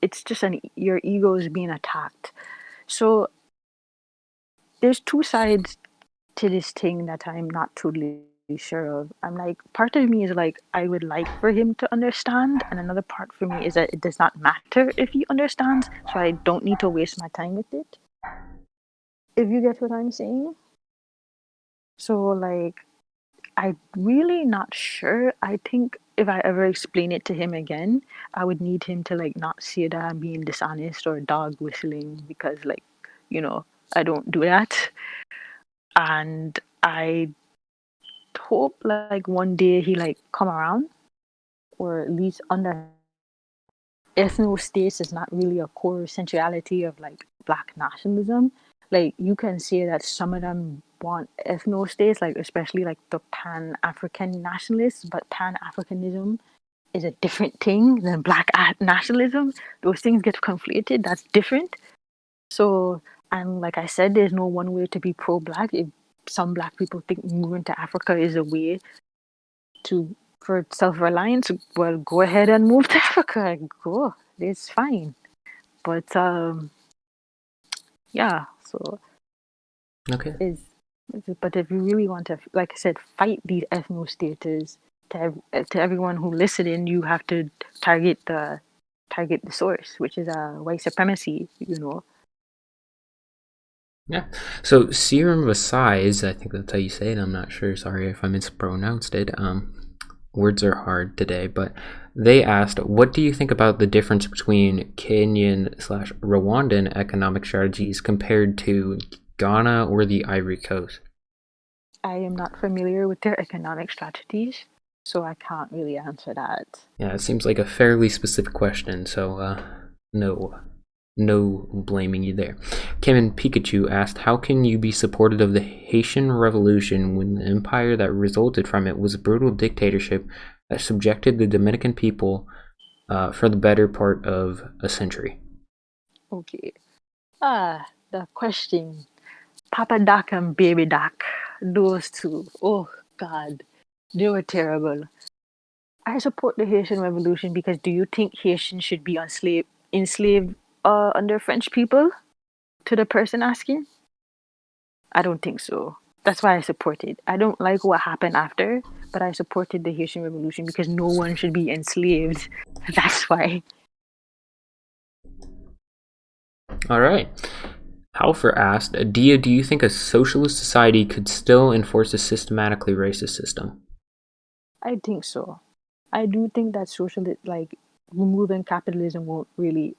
it's just your ego is being attacked. So there's two sides to this thing that I'm not totally sure of. I'm like, part of me is like, I would like for him to understand, and another part for me is that it does not matter if he understands, so I don't need to waste my time with it. If you get what I'm saying. So like, I'm really not sure. I think if I ever explain it to him again, I would need him to like not say that I'm being dishonest or dog whistling because like, I don't do that. And I hope like one day he like come around or at least under ethno states is not really a core essentiality of like black nationalism. Like you can say that some of them want ethno states, like especially like the Pan-African nationalists, but Pan-Africanism is a different thing than black nationalism. Those things get conflated. That's different. So, and like I said, there's no one way to be pro-black. If some black people think moving to Africa is a way for self-reliance, well, go ahead and move to Africa. Go, it's fine. But yeah. So Okay. but if you really want to, like I said, fight these ethno staters, to everyone who listening, you have to target the source, which is white supremacy. Yeah. So Serum Vasai's, I think that's how you say it. I'm not sure. Sorry if I mispronounced it. Words are hard today, but they asked, what do you think about the difference between Kenyan/Rwandan economic strategies compared to Ghana or the Ivory Coast? I am not familiar with their economic strategies, so I can't really answer that. Yeah, it seems like a fairly specific question, so no blaming you there. Kevin Pikachu asked, how can you be supportive of the Haitian Revolution when the empire that resulted from it was a brutal dictatorship that subjected the Dominican people for the better part of a century? Okay. The question. Papa Doc and Baby Doc. Those two. Oh, God. They were terrible. I support the Haitian Revolution because do you think Haitians should be enslaved under French people? To the person asking? I don't think so. That's why I support it. I don't like what happened after, but I supported the Haitian Revolution because no one should be enslaved. That's why. All right. Halfer asked, Dia, do you think a socialist society could still enforce a systematically racist system? I think so. I do think that removing capitalism I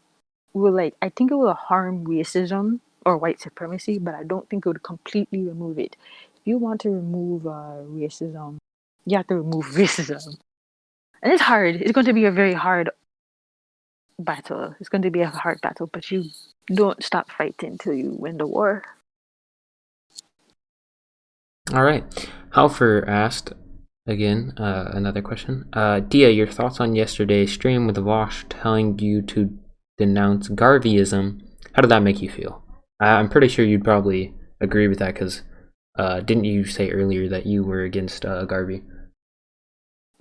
think it will harm racism or white supremacy, but I don't think it would completely remove it. If you want to remove racism, you have to remove racism. And it's hard. It's going to be a very hard battle. It's going to be a hard battle, but you don't stop fighting till you win the war. All right. Halfer asked, again, another question. Dia, your thoughts on yesterday's stream with Vosh telling you to denounce Garveyism. How did that make you feel? I'm pretty sure you'd probably agree with that because didn't you say earlier that you were against Garvey?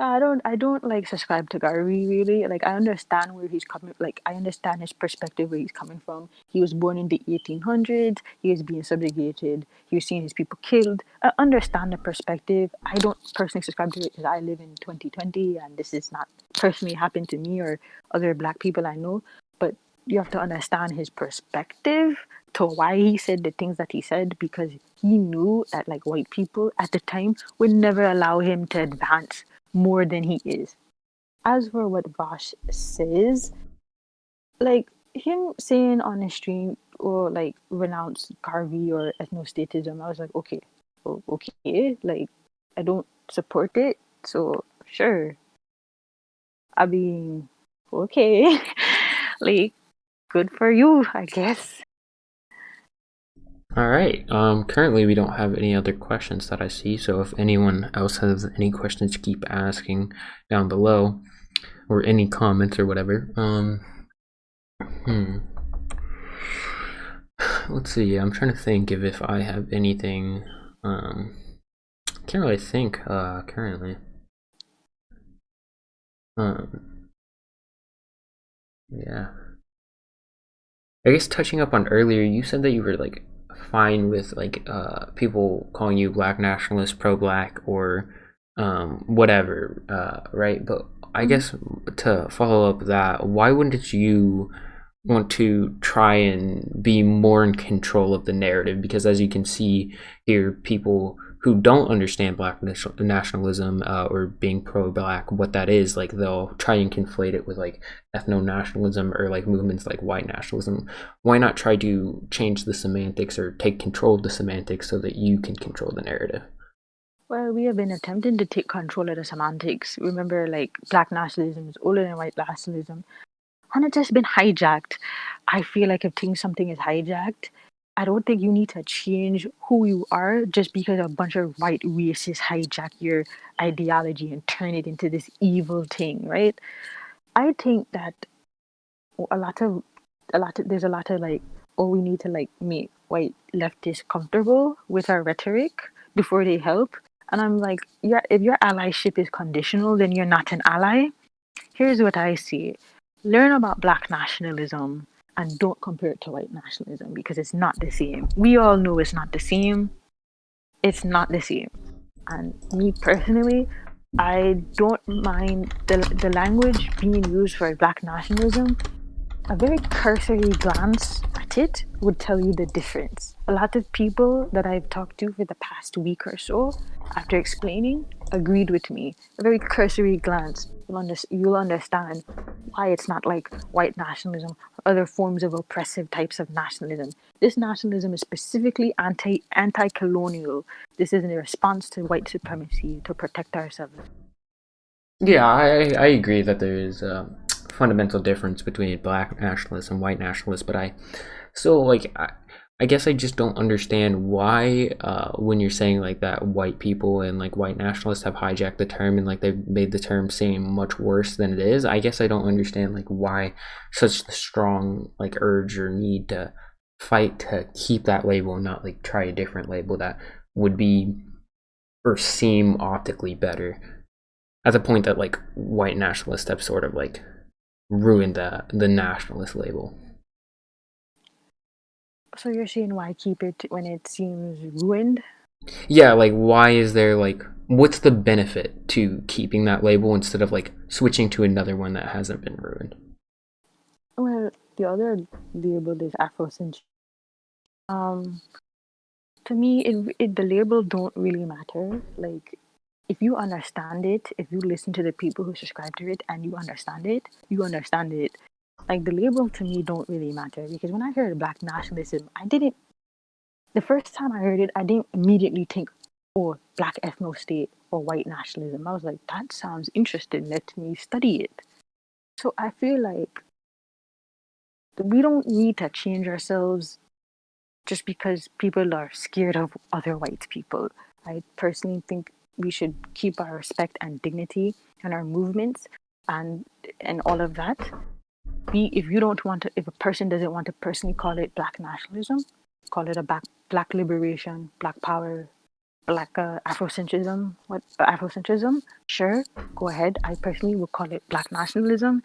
I don't like subscribe to Garvey really. Like I understand where he's coming. Like I understand his perspective where he's coming from. He was born in the 1800s. He was being subjugated. He was seeing his people killed. I understand the perspective. I don't personally subscribe to it because I live in 2020 and this is not personally happened to me or other Black people I know. But you have to understand his perspective to why he said the things that he said, because he knew that like white people at the time would never allow him to advance more than he is. As for what Vosh says, like him saying on the stream or like renounce Garvey or ethnostatism, I was like, okay, okay, like I don't support it, so sure. I mean, okay, like good for you, I guess. All right. Currently we don't have any other questions that I see, so if anyone else has any questions, keep asking down below, or any comments or whatever. Let's see. I'm trying to think if I have anything. Can't really think currently. Yeah. I guess touching up on earlier, you said that you were like fine with like people calling you black nationalist, pro-black, or whatever, right? But I guess to follow up that, why wouldn't you want to try and be more in control of the narrative? Because as you can see here, people who don't understand black nationalism or being pro-black, what that is, like they'll try and conflate it with like ethno-nationalism or like movements like white nationalism. Why not try to change the semantics or take control of the semantics so that you can control the narrative? Well, we have been attempting to take control of the semantics. Remember, like, black nationalism is older than white nationalism, and it's just been hijacked. I feel like if something is hijacked, I don't think you need to change who you are just because a bunch of white racists hijack your ideology and turn it into this evil thing, right? I think that a lot of there's a lot of like, oh, we need to like make white leftists comfortable with our rhetoric before they help. And I'm like, yeah, if your allyship is conditional, then you're not an ally. Here's what I see: learn about black nationalism and don't compare it to white nationalism because it's not the same. We all know it's not the same. It's not the same. And me personally, I don't mind the language being used for black nationalism. A very cursory glance at it would tell you the difference. A lot of people that I've talked to for the past week or so, after explaining, agreed with me. A very cursory glance, you'll understand why it's not like white nationalism or other forms of oppressive types of nationalism. This nationalism is specifically anti-colonial. This is in response to white supremacy to protect ourselves. Yeah, I agree that there is a fundamental difference between black nationalists and white nationalists, but I still like I guess I just don't understand why when you're saying like that white people and like white nationalists have hijacked the term and like they've made the term seem much worse than it is. I guess I don't understand like why such the strong like urge or need to fight to keep that label and not like try a different label that would be or seem optically better, at the point that like white nationalists have sort of like ruined the nationalist label. So you're saying why keep it when it seems ruined? Yeah, like why is there like what's the benefit to keeping that label instead of like switching to another one that hasn't been ruined? Well, the other label is Afrocentric. Um, to me, the label don't really matter. Like, if you understand it, if you listen to the people who subscribe to it and you understand it, you understand it. Like the label to me don't really matter because when I heard black nationalism, I didn't. The first time I heard it, I didn't immediately think, "Oh, black ethno state or white nationalism." I was like, "That sounds interesting. Let me study it." So I feel like we don't need to change ourselves just because people are scared of other white people. I personally think we should keep our respect and dignity and our movements and all of that. If you don't want to, if a person doesn't want to personally call it black nationalism, call it a black liberation, black power, black Afrocentrism. What Afrocentrism? Sure, go ahead. I personally would call it black nationalism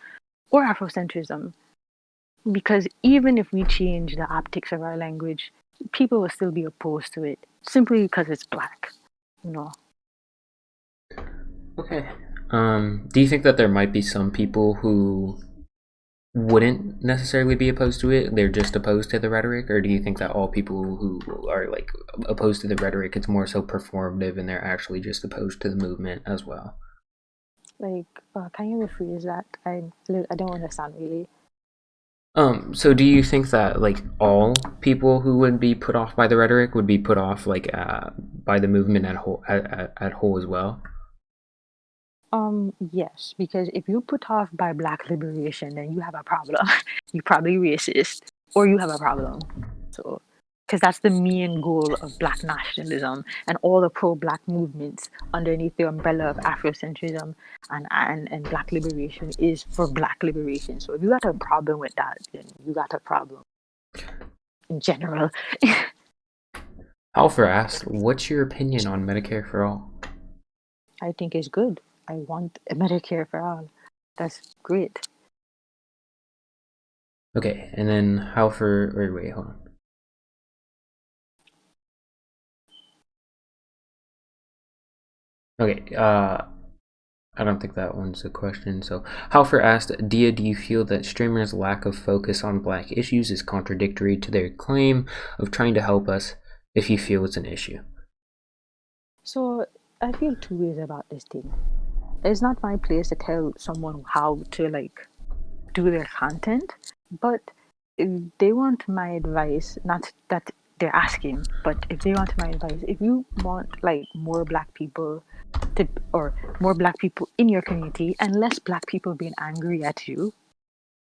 or Afrocentrism, because even if we change the optics of our language, people will still be opposed to it simply because it's black. You know. Okay. Do you think that there might be some people who wouldn't necessarily be opposed to it? They're just opposed to the rhetoric, or do you think that all people who are like opposed to the rhetoric, it's more so performative, and they're actually just opposed to the movement as well? Like, can you rephrase that? I don't understand really. So do you think that like all people who would be put off by the rhetoric would be put off like by the movement at whole as well? Yes, because if you put off by black liberation, then you have a problem. You're probably racist, or you have a problem. So, because that's the main goal of black nationalism and all the pro-black movements underneath the umbrella of Afrocentrism and black liberation is for black liberation. So if you got a problem with that, then you got a problem in general. Alpha asked, "What's your opinion on Medicare for all?" I think it's good. I want Medicare for all. That's great. Okay, and then Halfer. Wait, hold on. Okay, I don't think that one's a question. So, Halfer asked, Dia, do you feel that streamers' lack of focus on black issues is contradictory to their claim of trying to help us if you feel it's an issue? So I feel two ways about this thing. It's not my place to tell someone how to like do their content, but if they want my advice, not that they're asking, but if they want my advice, if you want like more black people to, or more black people in your community and less black people being angry at you,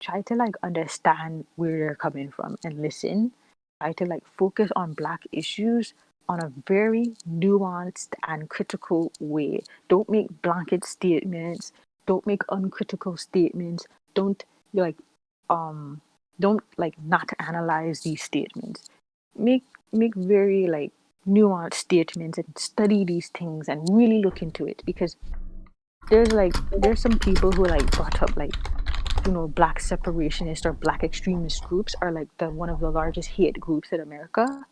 try to like understand where they're coming from and listen. Try to like focus on black issues on a very nuanced and critical way. Don't make blanket statements. Don't make uncritical statements. Don't like um don't like not analyze these statements. Make make very like nuanced statements and study these things and really look into it, because there's some people who like brought up like, you know, black separationist or black extremist groups are like the one of the largest hate groups in America,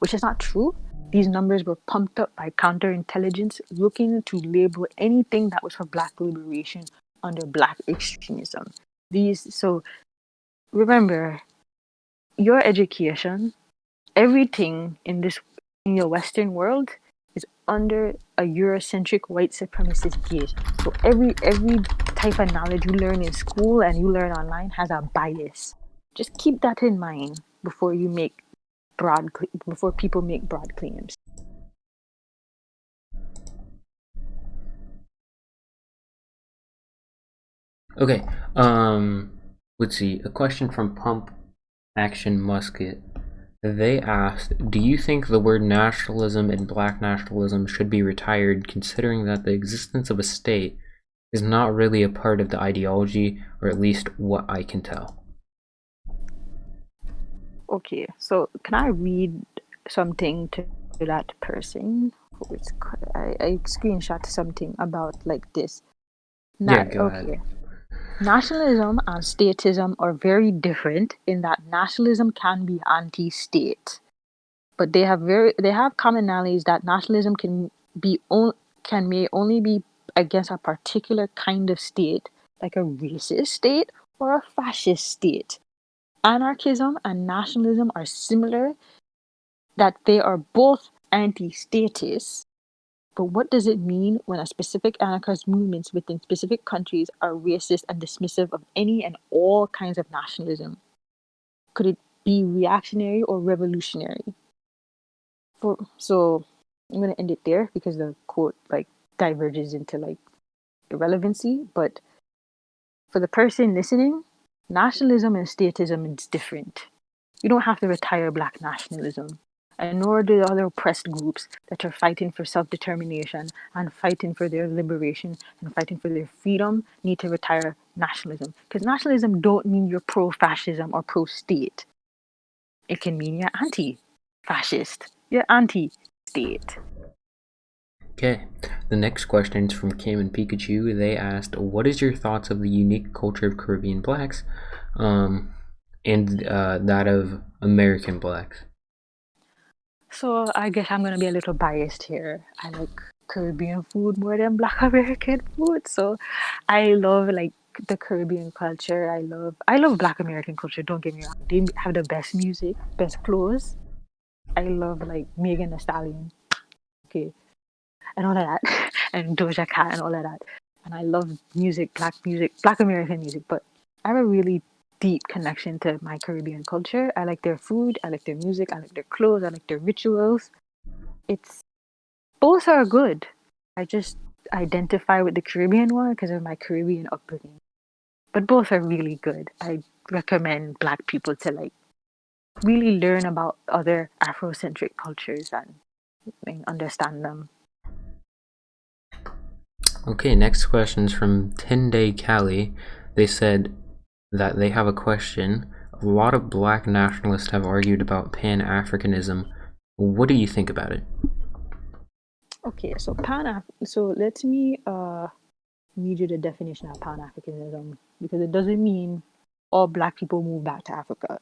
which is not true. These numbers were pumped up by counterintelligence looking to label anything that was for black liberation under black extremism. These so remember, your education, everything in your Western world is under a Eurocentric white supremacist gaze. So every type of knowledge you learn in school and you learn online has a bias. Just keep that in mind before you make before people make broad claims. Okay, let's see. A question from Pump Action Musket. They asked, do you think the word nationalism and black nationalism should be retired, considering that the existence of a state is not really a part of the ideology, or at least what I can tell? Okay, so can I read something to that person? I screenshot something about like this. Yeah, Not go ahead. okay. Nationalism and statism are very different in that nationalism can be anti-state, but they have commonalities that nationalism may only be against a particular kind of state, like a racist state or a fascist state. Anarchism and nationalism are similar, that they are both anti-statist. But what does it mean when a specific anarchist movements within specific countries are racist and dismissive of any and all kinds of nationalism? Could it be reactionary or revolutionary? So I'm gonna end it there because the quote like diverges into like irrelevancy. But for the person listening, nationalism and statism is different. You don't have to retire black nationalism, and nor do the other oppressed groups that are fighting for self-determination and fighting for their liberation and fighting for their freedom need to retire nationalism. Because nationalism don't mean you're pro-fascism or pro-state. It can mean you're anti-fascist, you're anti-state. Okay, the next question is from Kim and Pikachu. They asked, what is your thoughts of the unique culture of Caribbean blacks and that of American blacks? So I guess I'm gonna be a little biased here. I like Caribbean food more than Black American food. So I love like the Caribbean culture. I love Black American culture. Don't get me wrong. They have the best music, best clothes. I love like Megan Thee Stallion, okay, and all of that, and Doja Cat and all of that. And I love music, Black American music. But I have a really deep connection to my Caribbean culture. I like their food. I like their music. I like their clothes. I like their rituals. It's Both are good. I just identify with the Caribbean one because of my Caribbean upbringing. But both are really good. I recommend Black people to like really learn about other Afrocentric cultures and understand them. Okay, next question is from 10 Day Cali. They said that they have a question. A lot of black nationalists have argued about Pan-Africanism. What do you think about it? Okay, so so let me read you the definition of Pan-Africanism because it doesn't mean all Black people move back to Africa.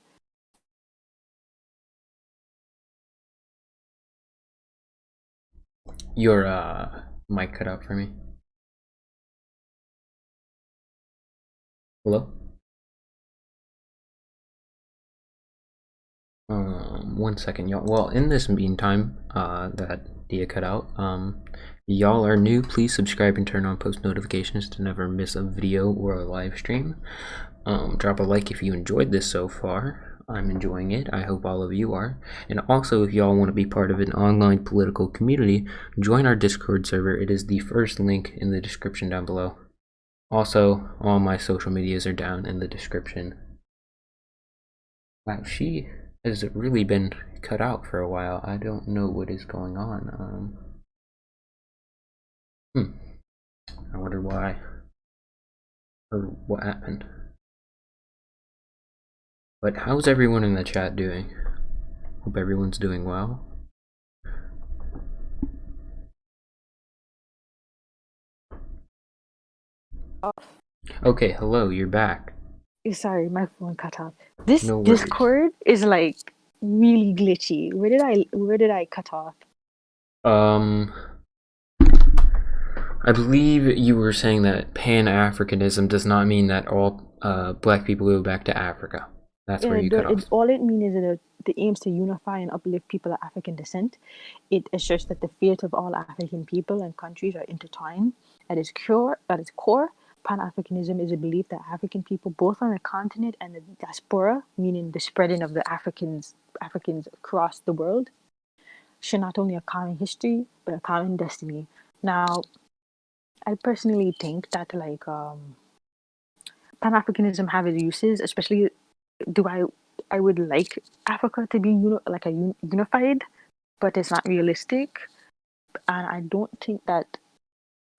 Your mic cut out for me. Hello? 1 second, y'all. Well, in this meantime, that Dia cut out, y'all are new, please subscribe and turn on post notifications to never miss a video or a live stream. Drop a like if you enjoyed this so far. I'm enjoying it. I hope all of you are. And also, if y'all want to be part of an online political community, join our Discord server. It is the first link in the description down below. Also, all my social medias are down in the description. Wow, she has really been cut out for a while. I don't know what is going on. I wonder why or what happened. But how's everyone in the chat doing? Hope everyone's doing well. Okay, hello, you're back. Sorry, my phone cut off. This No worries. Discord is like really glitchy. Where did I cut off? I believe you were saying that Pan-Africanism does not mean that all black people go back to Africa. That's where you cut off. All it means is that the aims to unify and uplift people of African descent. It asserts that the fate of all African people and countries are intertwined. At its core, Pan-Africanism is a belief that African people, both on the continent and the diaspora, meaning the spreading of the Africans across the world, share not only a common history but a common destiny. Now, I personally think that like Pan-Africanism have its uses, especially do I would like Africa to be unified, but it's not realistic, and I don't think that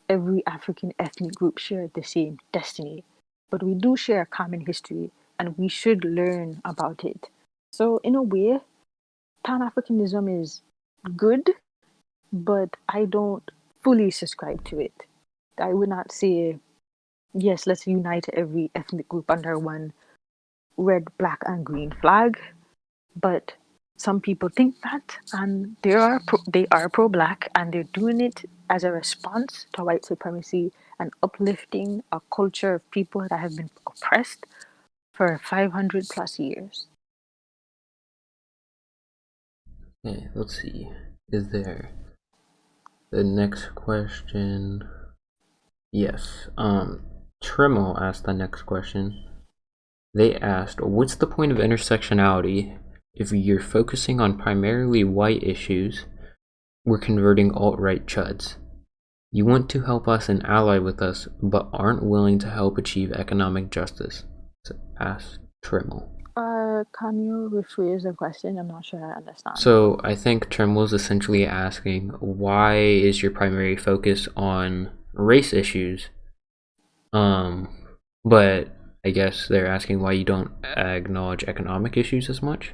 every African ethnic group share the same destiny, but we do share a common history, and we should learn about it. So in a way, Pan-Africanism is good, but I don't fully subscribe to it. I would not say yes, let's unite every ethnic group under one red, black, and green flag. But some people think that, and they are pro-black, and they're doing it as a response to white supremacy and uplifting a culture of people that have been oppressed for 500 plus years. Okay, let's see. Is there the next question? Yes. Trimmel asked the next question. They asked, what's the point of intersectionality if you're focusing on primarily white issues? We're converting alt-right chuds. You want to help us and ally with us, but aren't willing to help achieve economic justice. So ask Trimmel. Can you rephrase the question? I'm not sure I understand. So I think Trimmel's essentially asking, why is your primary focus on race issues? But I guess they're asking why you don't acknowledge economic issues as much.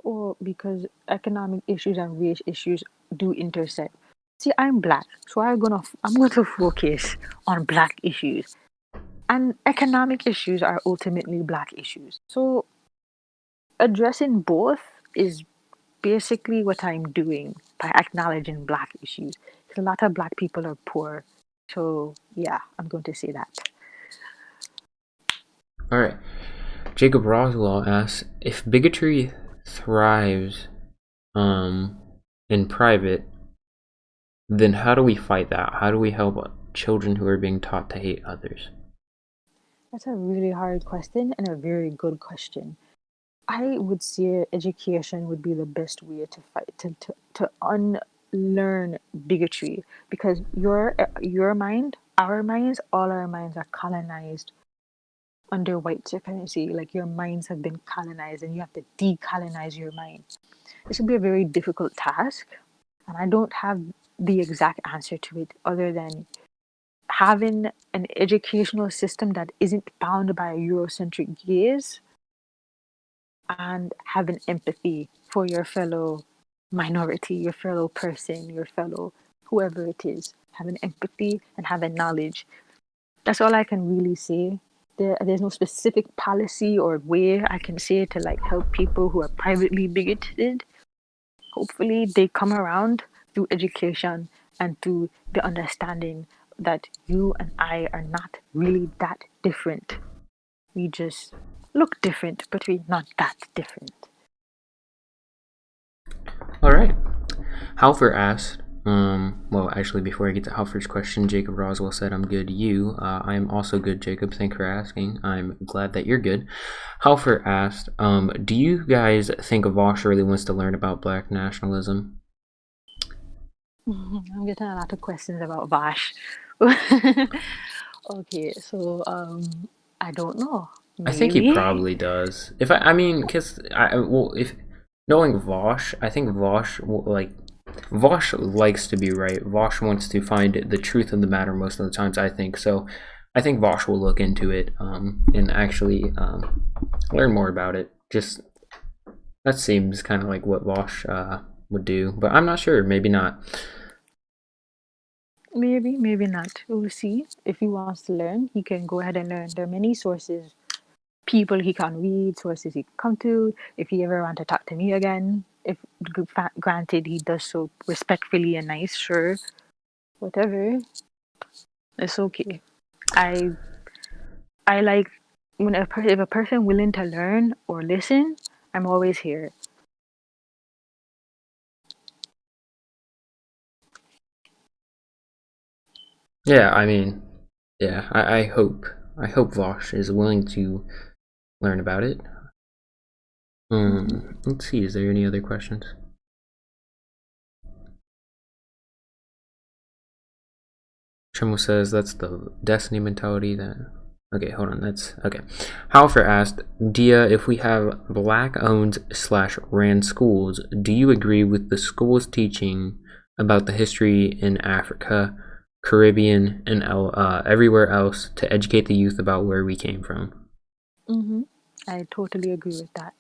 Or because economic issues and race issues do intersect. See, I'm black, so I'm going to focus on black issues. And economic issues are ultimately black issues. So addressing both is basically what I'm doing by acknowledging black issues. Because a lot of black people are poor. So yeah, I'm going to say that. All right. Jacob Roswell asks, if bigotry thrives in private, then how do we fight that? How do we help children who are being taught to hate others? That's a really hard question and a very good question. I would say education would be the best way to fight to unlearn bigotry, because your mind, our minds, all our minds are colonized under white supremacy. Like your minds have been colonized, and you have to decolonize your mind. This would be a very difficult task, and I don't have the exact answer to it other than having an educational system that isn't bound by a Eurocentric gaze, and having empathy for your fellow minority, your fellow person, your fellow whoever it is. Having empathy and having knowledge. That's all I can really say. There's no specific policy or way I can say to like help people who are privately bigoted. Hopefully, they come around through education and through the understanding that you and I are not really that different. We just look different, but we're not that different. All right. Halfer asked, well, actually, before I get to Halfer's question, Jacob Roswell said, I'm good. You, I am also good, Jacob. Thanks for asking. I'm glad that you're good. Halfer asked, do you guys think Vosh really wants to learn about black nationalism? I'm getting a lot of questions about Vash. Okay, so I don't know. I think he Maybe. probably does. I mean, because if knowing Vosh, I think Vosh Vosh likes to be right. Vosh wants to find the truth of the matter most of the times, I think. So I think Vosh will look into it and actually learn more about it. Just that seems kind of like what Vosh would do, but I'm not sure. Maybe not. Maybe, maybe not. We'll see. If he wants to learn, he can go ahead and learn. There are many sources, people he can read, sources he can come to. If he ever want to talk to me again, if granted he does so respectfully and nice, sure, whatever, it's okay. I I like when if a person willing to learn or listen, I'm always here. Yeah, I mean, yeah, I hope Vosh is willing to learn about it. Let's see, is there any other questions? Tremel says that's the destiny mentality that. Okay, hold on. That's okay. Halfer asked, Dia, if we have black-owned / ran schools, do you agree with the school's teaching about the history in Africa, Caribbean, and everywhere else to educate the youth about where we came from? I totally agree with that,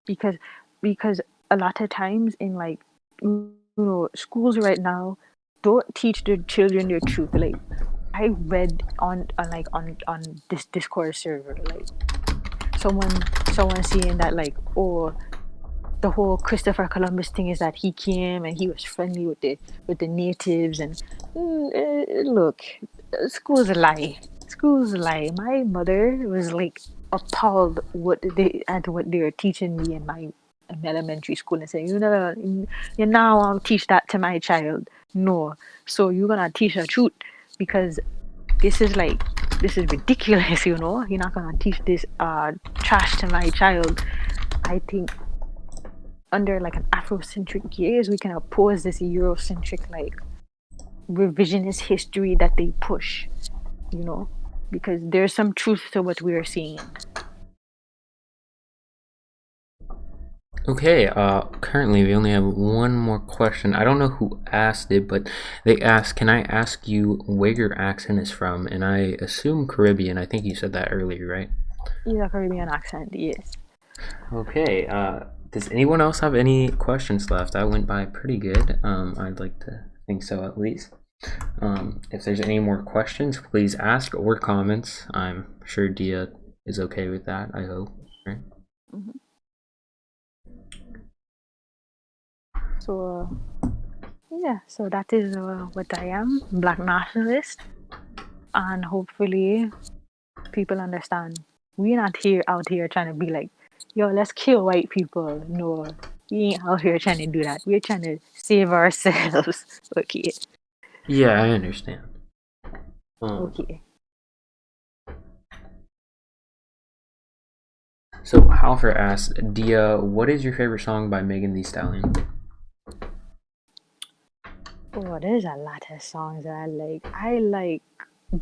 because because a lot of times in like schools right now don't teach their children their truth. Like I read on this discourse server, like someone saying that like, oh, the whole Christopher Columbus thing is that he came and he was friendly with the natives, and look, school's a lie. School's a lie. My mother was like appalled what they were teaching me in my elementary school, and saying, you now I'll teach that to my child. No, so you're gonna teach the truth, because this is ridiculous. You're not gonna teach this trash to my child. I think under like an Afrocentric gaze, we can oppose this Eurocentric like revisionist history that they push, because there's some truth to what we are seeing. Okay, currently we only have one more question. I don't know who asked it, but they asked, can I ask you where your accent is from? And I assume Caribbean. I think you said that earlier, right? Yeah, Caribbean accent, yes. Okay, does anyone else have any questions left? I went by pretty good. I'd like to think so, at least. If there's any more questions, please ask, or comments. I'm sure Dia is okay with that, I hope, right? Mm-hmm. So, yeah, so that is what I am, Black nationalist. And hopefully people understand we're not out here trying to be like, yo, let's kill white people. No, we ain't out here trying to do that. We're trying to save ourselves. Okay. Yeah, I understand. Okay. So Halfer asked, Dia, what is your favorite song by Megan Thee Stallion? Oh, there's a lot of songs that I like. I like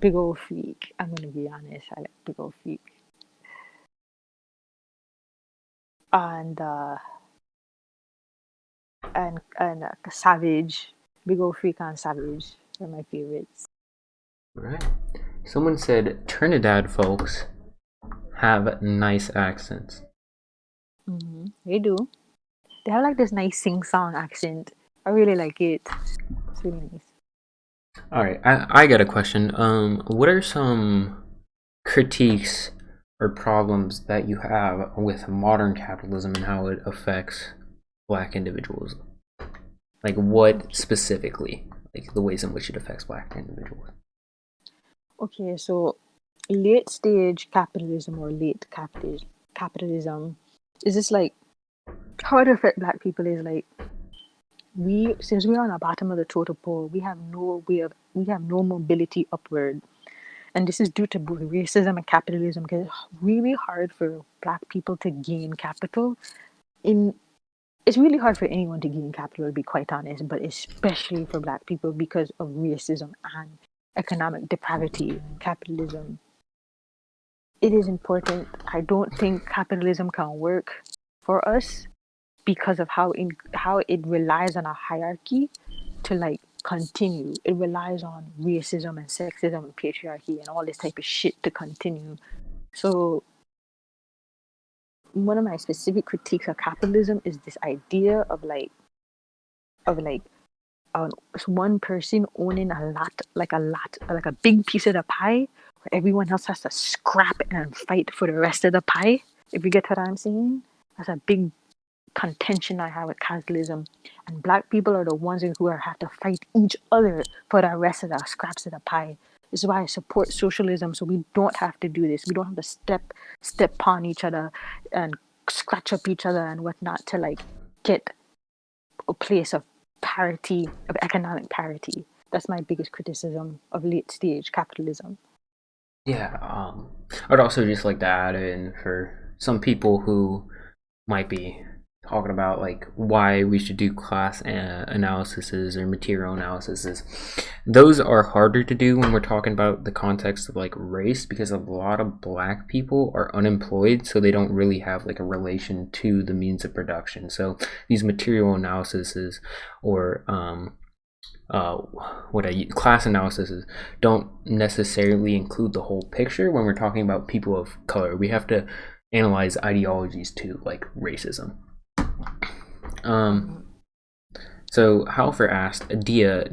Big Ol' Freak. I'm gonna be honest. I like Big Ol' Freak. And Savage. Big Ol' Freak and Savage are my favorites. Right. Someone said Trinidad folks have nice accents. Mm-hmm. They do. They have like this nice sing-song accent. I really like it. It's really nice. All right, I got a question. What are some critiques or problems that you have with modern capitalism and how it affects Black individuals? Like, what specifically? Like the ways in which it affects Black individuals? Okay, so late stage capitalism or late capitalism is just like how it affects Black people is like since we're on the bottom of the totem pole, we have no mobility upward. And this is due to both racism and capitalism, because it's really hard for Black people to gain capital. It's really hard for anyone to gain capital, to be quite honest, but especially for Black people because of racism and economic depravity. Capitalism, it is important. I don't think capitalism can work for us because of how it relies on a hierarchy to like continue. It relies on racism and sexism and patriarchy and all this type of shit to continue. So one of my specific critiques of capitalism is this idea of one person owning like a big piece of the pie, where everyone else has to scrap and fight for the rest of the pie. If you get what I'm saying, that's a big contention I have with capitalism. And Black people are the ones who have to fight each other for the rest of the scraps of the pie. This is why I support socialism, so we don't have to do this. We don't have to step on each other and scratch up each other and whatnot to like get a place of parity, of economic parity. That's my biggest criticism of late stage capitalism. Yeah, I'd also just like to add in for some people who might be talking about like why we should do class analyses or material analyses. Those are harder to do when we're talking about the context of like race, because a lot of Black people are unemployed, so they don't really have like a relation to the means of production. So these material analyses or class analyses don't necessarily include the whole picture when we're talking about people of color. We have to analyze ideologies too, like racism. So Halfer asked, Dia,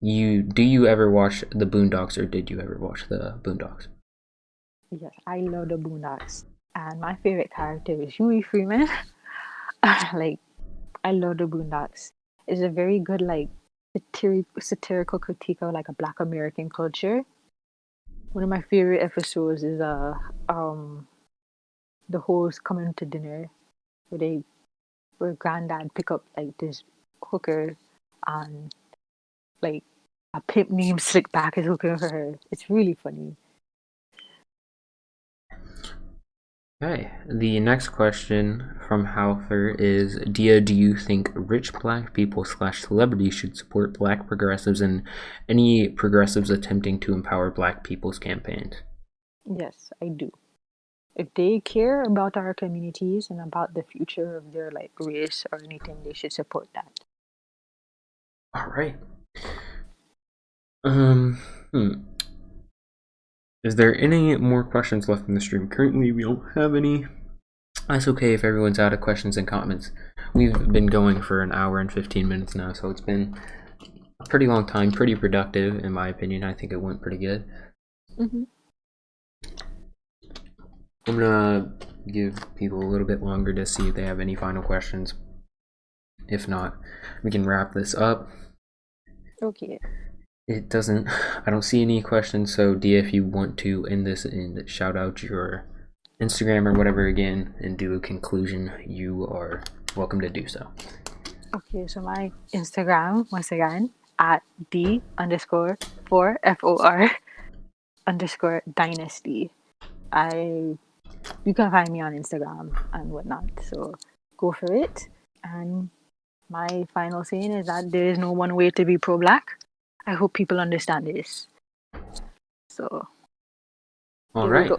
do you ever watch the Boondocks, or did you ever watch the Boondocks? Yes, I love the Boondocks, and my favorite character is Huey Freeman. Like, I love the Boondocks. It's a very good like satirical critique of like a Black American culture. One of my favorite episodes is the host coming to dinner where granddad pick up like this hooker and like a pimp named Slickback is hooking for her. It's really funny. Okay, the next question from Halfer is, Dia, do you think rich Black people / celebrities should support Black progressives and any progressives attempting to empower Black people's campaigns? Yes, I do. If they care about our communities and about the future of their like race or anything, they should support that. All right. Is there any more questions left in the stream? Currently, we don't have any. That's okay if everyone's out of questions and comments. We've been going for an hour and 15 minutes now, so it's been pretty long time, pretty productive in my opinion. I think it went pretty good. Mm-hmm. I'm gonna give people a little bit longer to see if they have any final questions. If not, we can wrap this up. Okay. It doesn't, I don't see any questions, so Dia, if you want to end this and shout out your Instagram or whatever again and do a conclusion, you are welcome to do so. Okay, so my Instagram, once again, at D_4FOR_dynasty. You can find me on Instagram and whatnot, so go for it. And my final saying is that there is no one way to be pro-black. I hope people understand this. So, All right.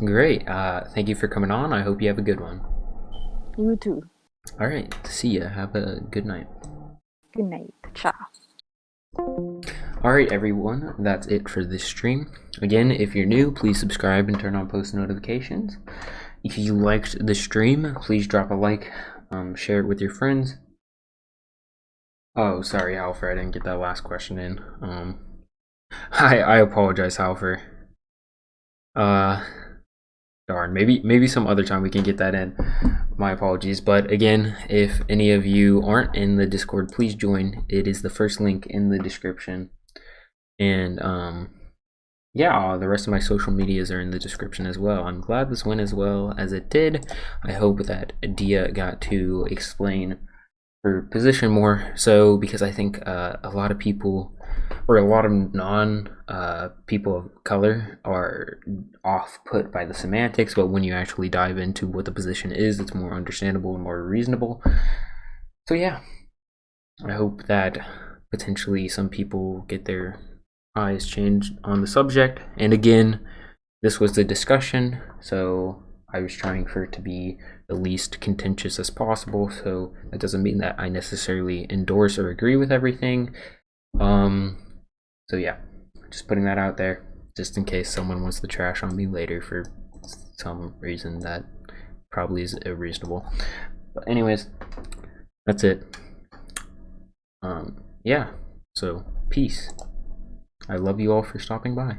Great. Thank you for coming on. I hope you have a good one. You too. All right. See ya. Have a good night. Good night. Ciao. Alright everyone, that's it for this stream. Again, if you're new, please subscribe and turn on post notifications. If you liked the stream, please drop a like, share it with your friends. Oh, sorry Alfred, I didn't get that last question in. I apologize, Alfred. Darn, maybe some other time we can get that in. My apologies, but again, if any of you aren't in the Discord, please join. It is the first link in the description. And yeah, the rest of my social medias are in the description as well. I'm glad this went as well as it did. I hope that Dia got to explain her position more so, because I think a lot of people, or a lot of people of color, are off-put by the semantics, but when you actually dive into what the position is, it's more understandable and more reasonable. So yeah, I hope that potentially some people get their eyes changed on the subject. And again, this was the discussion, so I was trying for it to be the least contentious as possible, so that doesn't mean that I necessarily endorse or agree with everything. So yeah, just putting that out there, just in case someone wants to trash on me later for some reason that probably is unreasonable. But anyways, that's it. Yeah, so peace. I love you all for stopping by.